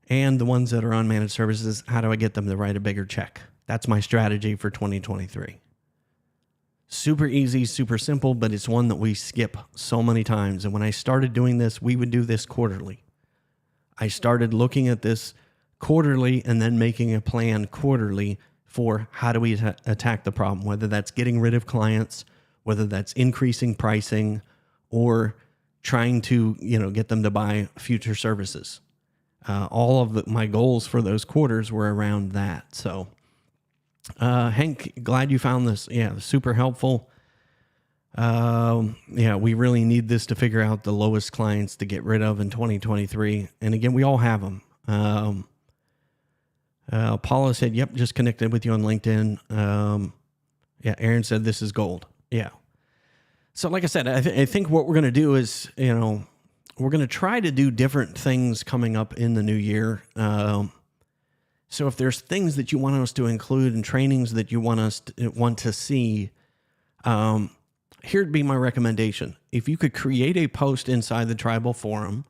Speaker 1: And the ones that are on managed services, how do I get them to write a bigger check? That's my strategy for 2023. Super easy, super simple, but it's one that we skip so many times. And when I started doing this, we would do this quarterly. I started looking at this quarterly and then making a plan quarterly for how do we attack the problem, whether that's getting rid of clients, whether that's increasing pricing, or trying to get them to buy future services. All of my goals for those quarters were around that. So Hank, glad you found this. Yeah, super helpful. We really need this to figure out the lowest clients to get rid of in 2023. And again, we all have them. Paula said, yep, just connected with you on LinkedIn. Aaron said, this is gold. Yeah. So like I said, I think what we're going to do is, we're going to try to do different things coming up in the new year. So if there's things that you want us to include and trainings that you want to see, here'd be my recommendation. If you could create a post inside the tribal forum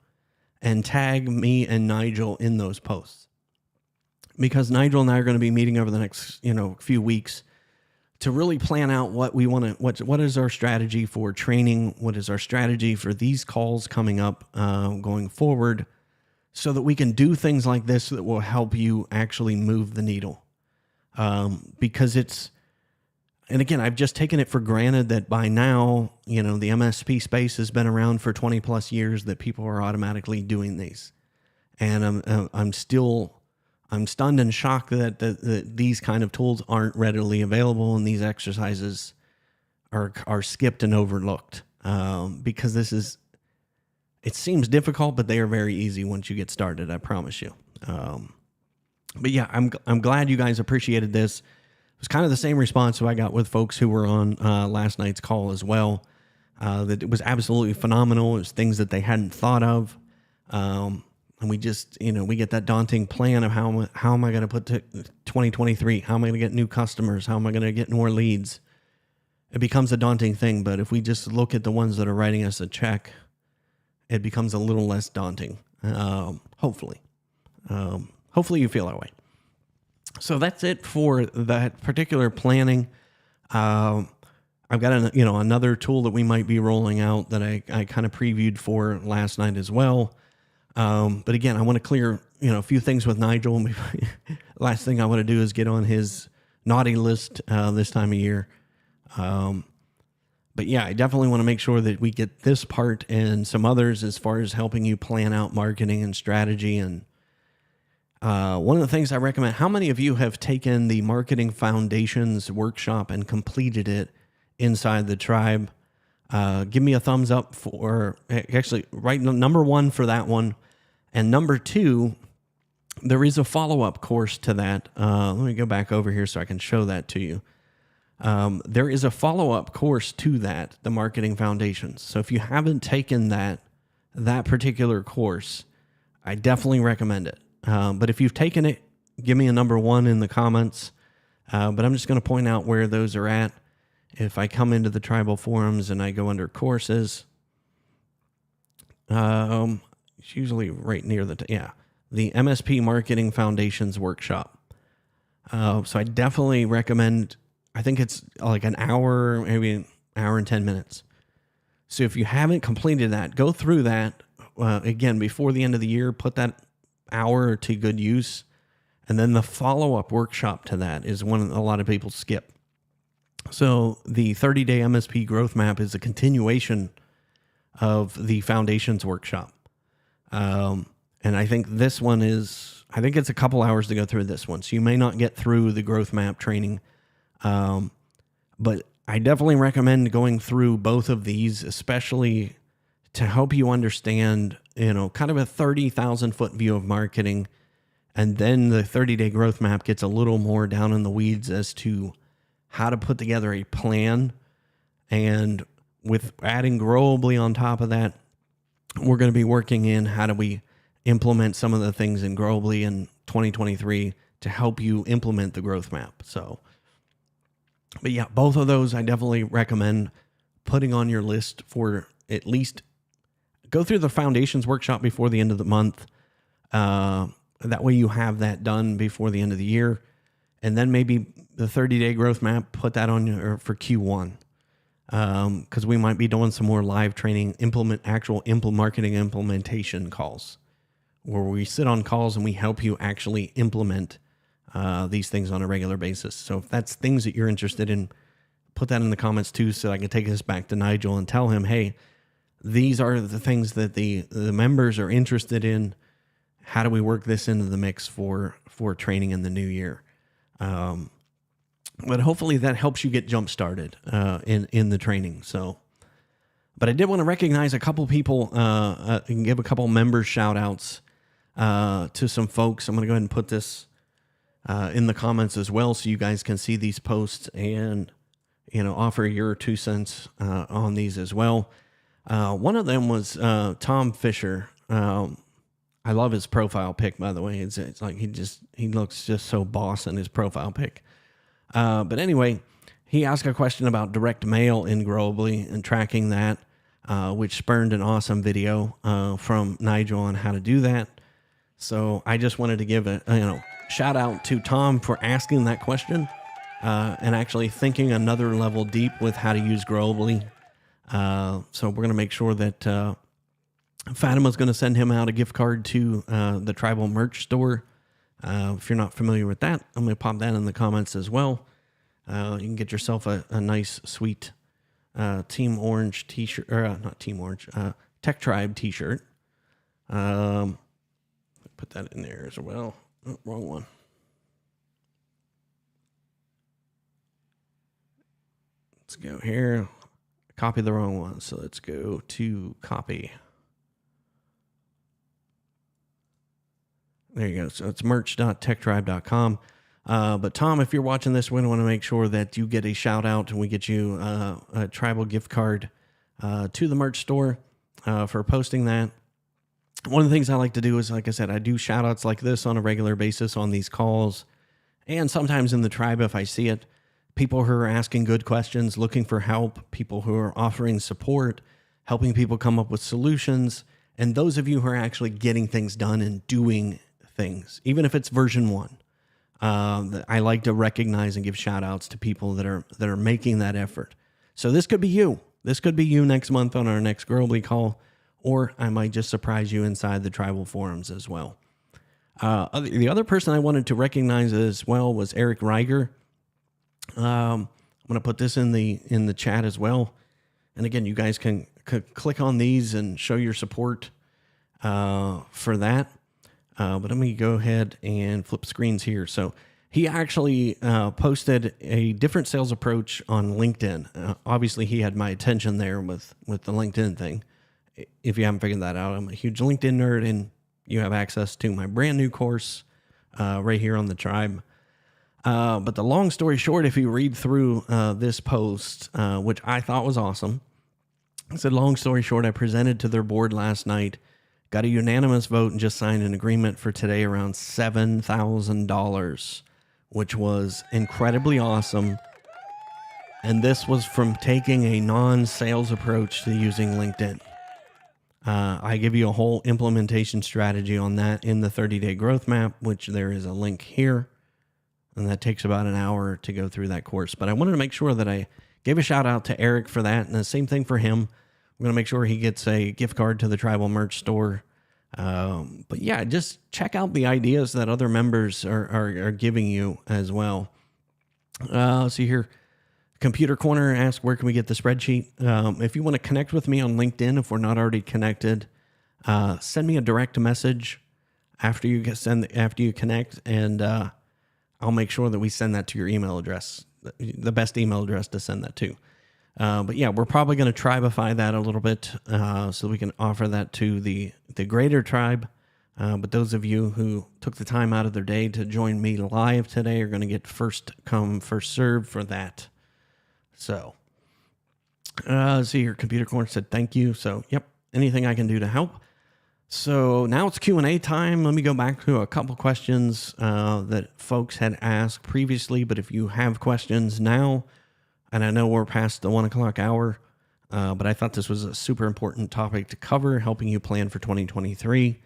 Speaker 1: and tag me and Nigel in those posts, because Nigel and I are going to be meeting over the next, few weeks to really plan out what we want to, what is our strategy for training? What is our strategy for these calls coming up, going forward, so that we can do things like this that will help you actually move the needle. Because and again, I've just taken it for granted that by now, the MSP space has been around for 20 plus years, that people are automatically doing these. And I'm stunned and shocked that these kind of tools aren't readily available, and these exercises are skipped and overlooked, because it seems difficult, but they are very easy once you get started. I promise you. But yeah, I'm glad you guys appreciated this. was kind of the same response I got with folks who were on last night's call as well. That it was absolutely phenomenal. It was things that they hadn't thought of. And we just, we get that daunting plan of how am I going to put 2023? How am I going to get new customers? How am I going to get more leads? It becomes a daunting thing. But if we just look at the ones that are writing us a check, it becomes a little less daunting. Hopefully you feel that way. So that's it for that particular planning. I've got another tool that we might be rolling out that I kind of previewed for last night as well. But again, I want to clear, a few things with Nigel. Last thing I want to do is get on his naughty list this time of year. But yeah, I definitely want to make sure that we get this part and some others as far as helping you plan out marketing and strategy. And one of the things I recommend, how many of you have taken the Marketing Foundations workshop and completed it inside the tribe? Give me a thumbs up for, actually, write number 1 for that one. And number 2, there is a follow-up course to that. Let me go back over here so I can show that to you. There is a follow-up course to that, the Marketing Foundations. So if you haven't taken that particular course, I definitely recommend it. But if you've taken it, give me a number 1 in the comments. But I'm just going to point out where those are at. If I come into the tribal forums and I go under courses, it's usually right near the MSP Marketing Foundations workshop. So I definitely recommend, I think it's like an hour, maybe an hour and 10 minutes. So if you haven't completed that, go through that again before the end of the year, put that hour to good use. And then the follow-up workshop to that is one a lot of people skip. So the 30-day MSP growth map is a continuation of the Foundations workshop. And I think this one I think it's a couple hours to go through this one. So you may not get through the growth map training. But I definitely recommend going through both of these, especially to help you understand, kind of a 30,000 foot view of marketing. And then the 30-day growth map gets a little more down in the weeds as to how to put together a plan. And with adding Growably on top of that, we're going to be working in how do we implement some of the things in Growably in 2023 to help you implement the growth map. So, but yeah, both of those I definitely recommend putting on your list for at least go through the Foundations workshop before the end of the month. That way you have that done before the end of the year. And then maybe the 30-day growth map, put that on for Q1. Because we might be doing some more live training, actual marketing implementation calls, where we sit on calls and we help you actually implement these things on a regular basis. So if that's things that you're interested in, put that in the comments too, so I can take this back to Nigel and tell him, hey, these are the things that the members are interested in. How do we work this into the mix for training in the new year? But hopefully that helps you get jump started in the training. So, but I did want to recognize a couple people and give a couple members shout outs to some folks. I'm going to go ahead and put this in the comments as well, so you guys can see these posts and offer your 2 cents on these as well. One of them was Tom Fisher. I love his profile pic, by the way. It's like he looks just so boss in his profile pic. But anyway, he asked a question about direct mail in Growably and tracking that, which spurned an awesome video from Nigel on how to do that. So I just wanted to give a shout out to Tom for asking that question and actually thinking another level deep with how to use Growably. So we're going to make sure that Fatima's going to send him out a gift card to the Tribal merch store. If you're not familiar with that, I'm going to pop that in the comments as well. You can get yourself a nice, sweet Team Orange t-shirt, or not Team Orange, Tech Tribe t-shirt. Put that in there as well. Oh, wrong one. Let's go here. Copy the wrong one, so let's go to copy. There you go. So it's merch.techtribe.com. But Tom, if you're watching this, we want to make sure that you get a shout out and we get you a tribal gift card to the merch store for posting that. One of the things I like to do is, like I said, I do shout outs like this on a regular basis on these calls. And sometimes in the tribe, if I see it, people who are asking good questions, looking for help, people who are offering support, helping people come up with solutions, and those of you who are actually getting things done and doing things, even if it's version 1. I like to recognize and give shout outs to people that are making that effort. So this could be you. This could be you next month on our next Growably call, or I might just surprise you inside the tribal forums as well. The other person I wanted to recognize as well was Eric Reiger. I'm going to put this in the chat as well. And again, you guys can click on these and show your support for that. But let me go ahead and flip screens here. So he actually posted a different sales approach on LinkedIn. Obviously, he had my attention there with the LinkedIn thing. If you haven't figured that out, I'm a huge LinkedIn nerd, and you have access to my brand new course right here on the tribe. But the long story short, if you read through this post, which I thought was awesome, it said, long story short, I presented to their board last night, got a unanimous vote, and just signed an agreement for today around $7,000, which was incredibly awesome. And this was from taking a non-sales approach to using LinkedIn. I give you a whole implementation strategy on that in the 30-day growth map, which there is a link here. And that takes about an hour to go through that course. But I wanted to make sure that I gave a shout out to Eric for that. And the same thing for him. We're going to make sure he gets a gift card to the tribal merch store. But yeah, just check out the ideas that other members are giving you as well. Let's see here. Computer Corner asks, where can we get the spreadsheet? If you want to connect with me on LinkedIn, if we're not already connected, send me a direct message after you connect, and I'll make sure that we send that to your email address, the best email address to send that to. But yeah, we're probably going to tribify that a little bit so we can offer that to the greater tribe. But those of you who took the time out of their day to join me live today are going to get first come, first serve for that. So, let's see here. Computer Corner said thank you. So, yep, anything I can do to help. So now it's Q&A time. Let me go back to a couple questions that folks had asked previously. But if you have questions now, and I know we're past the 1 o'clock hour, but I thought this was a super important topic to cover, helping you plan for 2023.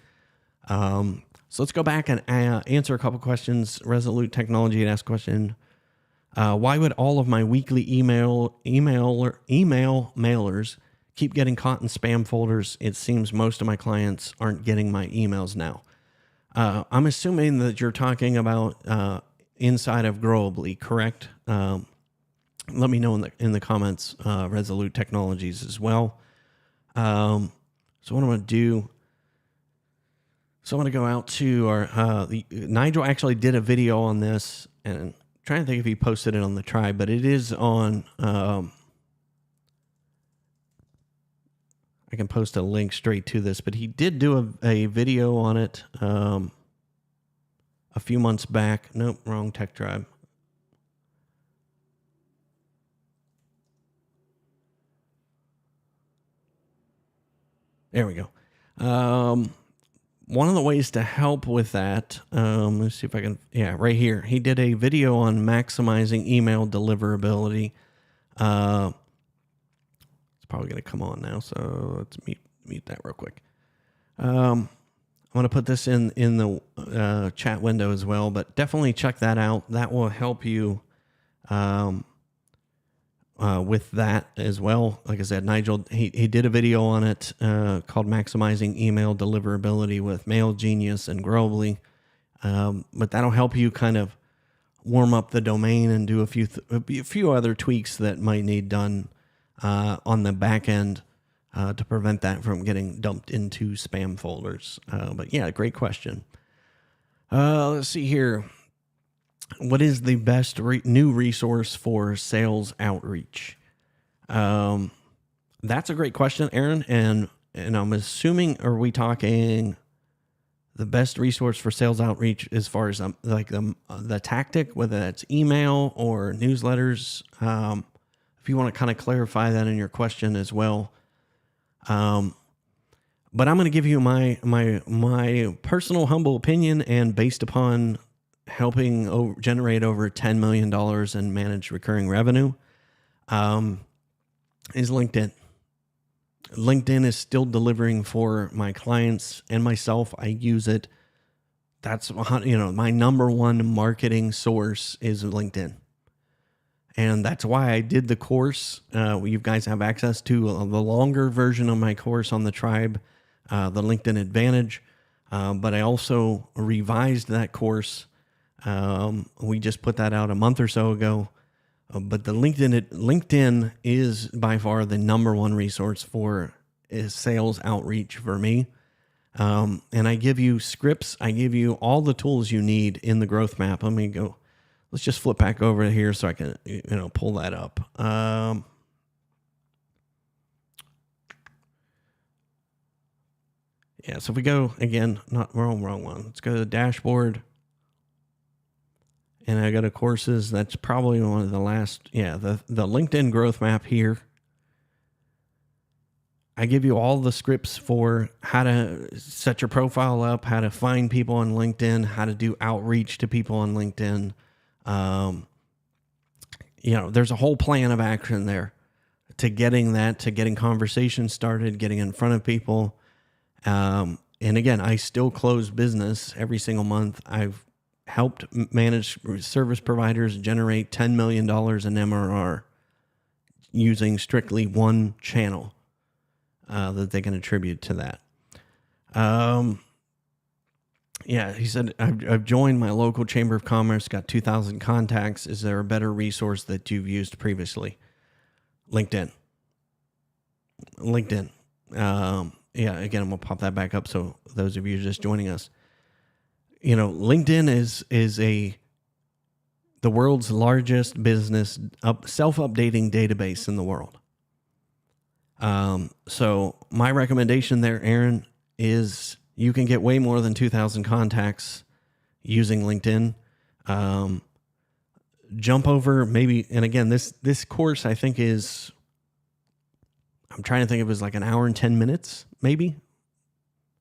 Speaker 1: So let's go back and answer a couple questions. Resolute Technology had asked a question. Why would all of my weekly email mailers keep getting caught in spam folders? It seems most of my clients aren't getting my emails now. I'm assuming that you're talking about inside of Growably, correct? Let me know in the comments, Resolute Technologies as well. So what I'm going to do, so I'm going to go out to our, Nigel actually did a video on this, and I'm trying to think if he posted it on the tribe, but it is on, I can post a link straight to this, but he did do a video on it a few months back. Nope, wrong tech tribe. There we go. One of the ways to help with that, let's see if I can, yeah, right here. He did a video on maximizing email deliverability. It's probably going to come on now, so let's mute that real quick. I'm going to put this in the chat window as well, but definitely check that out. That will help you with that as well. Like I said, Nigel, he did a video on it called Maximizing Email Deliverability with Mail Genius and Growably. But that'll help you kind of warm up the domain and do a few other tweaks that might need done on the back end to prevent that from getting dumped into spam folders. But yeah, great question. Let's see here. What is the best new resource for sales outreach? That's a great question, Aaron. And I'm assuming, are we talking the best resource for sales outreach as far as the tactic, whether that's email or newsletters. If you want to kind of clarify that in your question as well. But I'm going to give you my personal humble opinion, and based upon helping generate over $10 million in managed recurring revenue, is LinkedIn. LinkedIn is still delivering for my clients and myself. I use it. That's, my number one marketing source is LinkedIn. And that's why I did the course. You guys have access to the longer version of my course on the tribe, the LinkedIn Advantage. But I also revised that course. We just put that out a month or so ago. But the LinkedIn is by far the number one resource for sales outreach for me. And I give you scripts. I give you all the tools you need in the growth map. Let me go. Let's just flip back over here so I can, pull that up. So if we go again, wrong one. Let's go to the dashboard. And I go to courses. That's probably one of the last. The LinkedIn growth map here. I give you all the scripts for how to set your profile up, how to find people on LinkedIn, how to do outreach to people on LinkedIn. There's a whole plan of action there to getting conversations started, getting in front of people. And again, I still close business every single month. I've helped managed service providers generate $10 million in MRR using strictly one channel that they can attribute to that. He said, I've joined my local chamber of commerce, got 2,000 contacts. Is there a better resource that you've used previously? LinkedIn. Again, I'm going to pop that back up. So those of you just joining us, LinkedIn is the world's largest business self-updating database in the world. So my recommendation there, Aaron, is you can get way more than 2,000 contacts using LinkedIn. Jump over maybe, and again, this course I think I'm trying to think of it as like an hour and 10 minutes, maybe.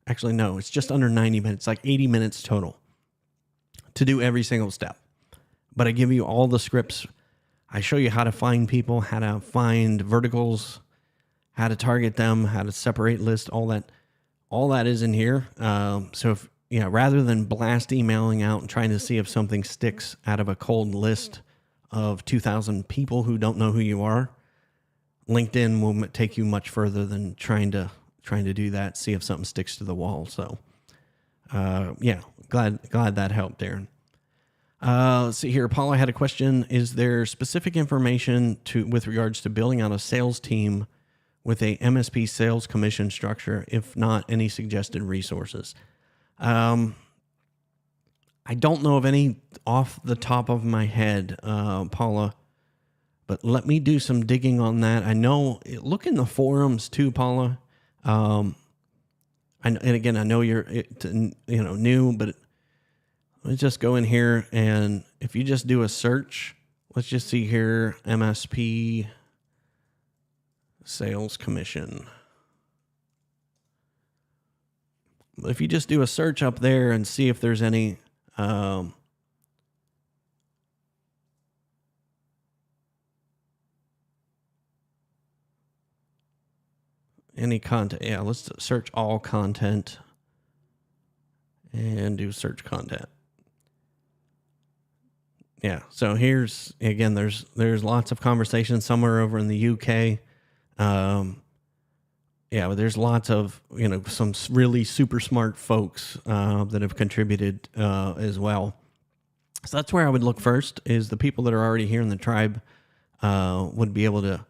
Speaker 1: Actually, no, it's just under 90 minutes, like 80 minutes total to do every single step. But I give you all the scripts. I show you how to find people, how to find verticals, how to target them, how to separate list, all that is in here. So rather than blast emailing out and trying to see if something sticks out of a cold list of 2,000 people who don't know who you are, LinkedIn will take you much further than trying to do that, see if something sticks to the wall. So, glad that helped, Darren. Let's see here. Paula had a question. Is there specific information with regards to building out a sales team with a MSP sales commission structure? If not, any suggested resources? I don't know of any off the top of my head, Paula, but let me do some digging on that. I know, look in the forums too, Paula. And again, I know you're new, but let's just go in here, and if you just do a search, let's just see here, MSP sales commission. If you just do a search up there and see if there's any content. Yeah, let's search all content and do search content. Yeah, so here's, again, there's lots of conversations somewhere over in the UK. But there's lots of, some really super smart folks that have contributed as well. So that's where I would look first, is the people that are already here in the tribe would be able to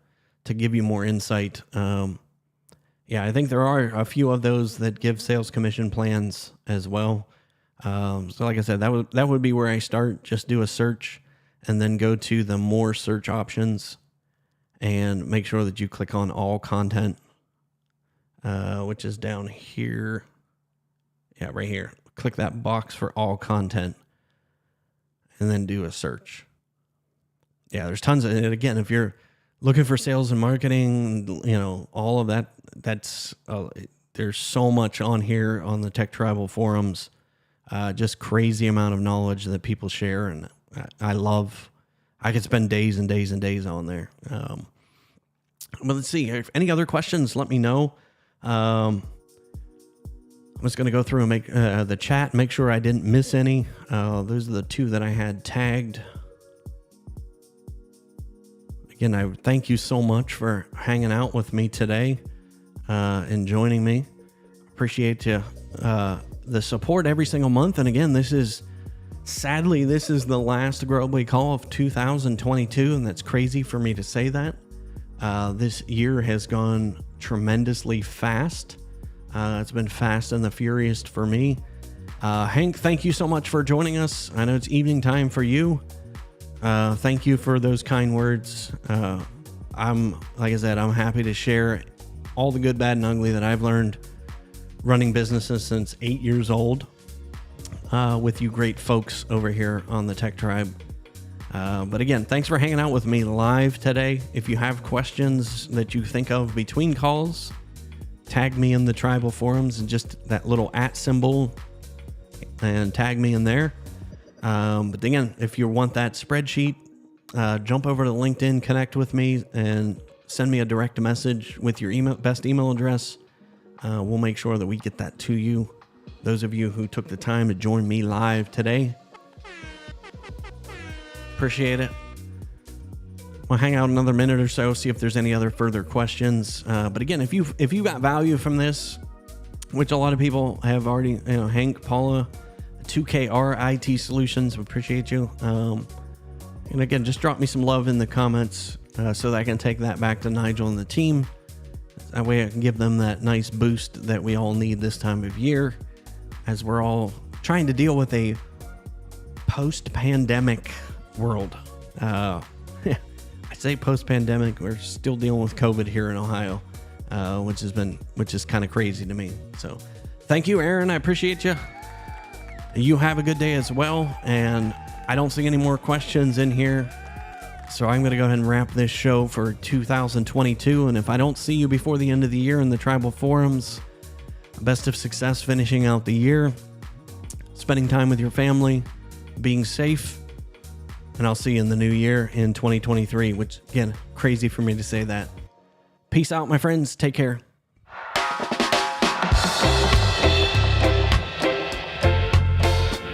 Speaker 1: give you more insight. I think there are a few of those that give sales commission plans as well. So like I said, that would be where I start. Just do a search and then go to the more search options and make sure that you click on all content, which is down here Yeah, right here. Click that box for all content and then do a search. Yeah, there's tons of it. Again, if you're looking for sales and marketing, all of that, there's so much on here on the Tech Tribal forums. Just crazy amount of knowledge that people share. And I could spend days and days and days on there. But let's see. If any other questions, let me know. I'm just going to go through and make the chat, make sure I didn't miss any. Those are the two that I had tagged. Again, I thank you so much for hanging out with me today and joining me. Appreciate you, the support every single month. And again, sadly, this is the last Growably call of 2022, and that's crazy for me to say that. This year has gone tremendously fast. It's been fast and the furious for me. Hank, thank you so much for joining us. I know it's evening time for you. Thank you for those kind words. Like I said, I'm happy to share all the good, bad, and ugly that I've learned running businesses since 8 years old with you great folks over here on the Tech Tribe. But again, thanks for hanging out with me live today. If you have questions that you think of between calls, tag me in the tribal forums and just that little @ symbol and tag me in there. But again, if you want that spreadsheet, jump over to LinkedIn, connect with me, and send me a direct message with your best email address. We'll make sure that we get that to you. Those of you who took the time to join me live today, appreciate it. We'll hang out another minute or so, see if there's any other further questions. But again, if you got value from this, which a lot of people have already, Hank, Paula, 2KR IT Solutions, we appreciate you. And again, just drop me some love in the comments so that I can take that back to Nigel and the team. That way I can give them that nice boost that we all need this time of year as we're all trying to deal with a post-pandemic world. I say post-pandemic, we're still dealing with COVID here in Ohio, which is kind of crazy to me. So thank you, Aaron. I appreciate you. You have a good day as well. And I don't see any more questions in here. So I'm going to go ahead and wrap this show for 2022. And if I don't see you before the end of the year in the tribal forums, best of success finishing out the year, spending time with your family, being safe. And I'll see you in the new year in 2023, which, again, crazy for me to say that. Peace out, my friends. Take care.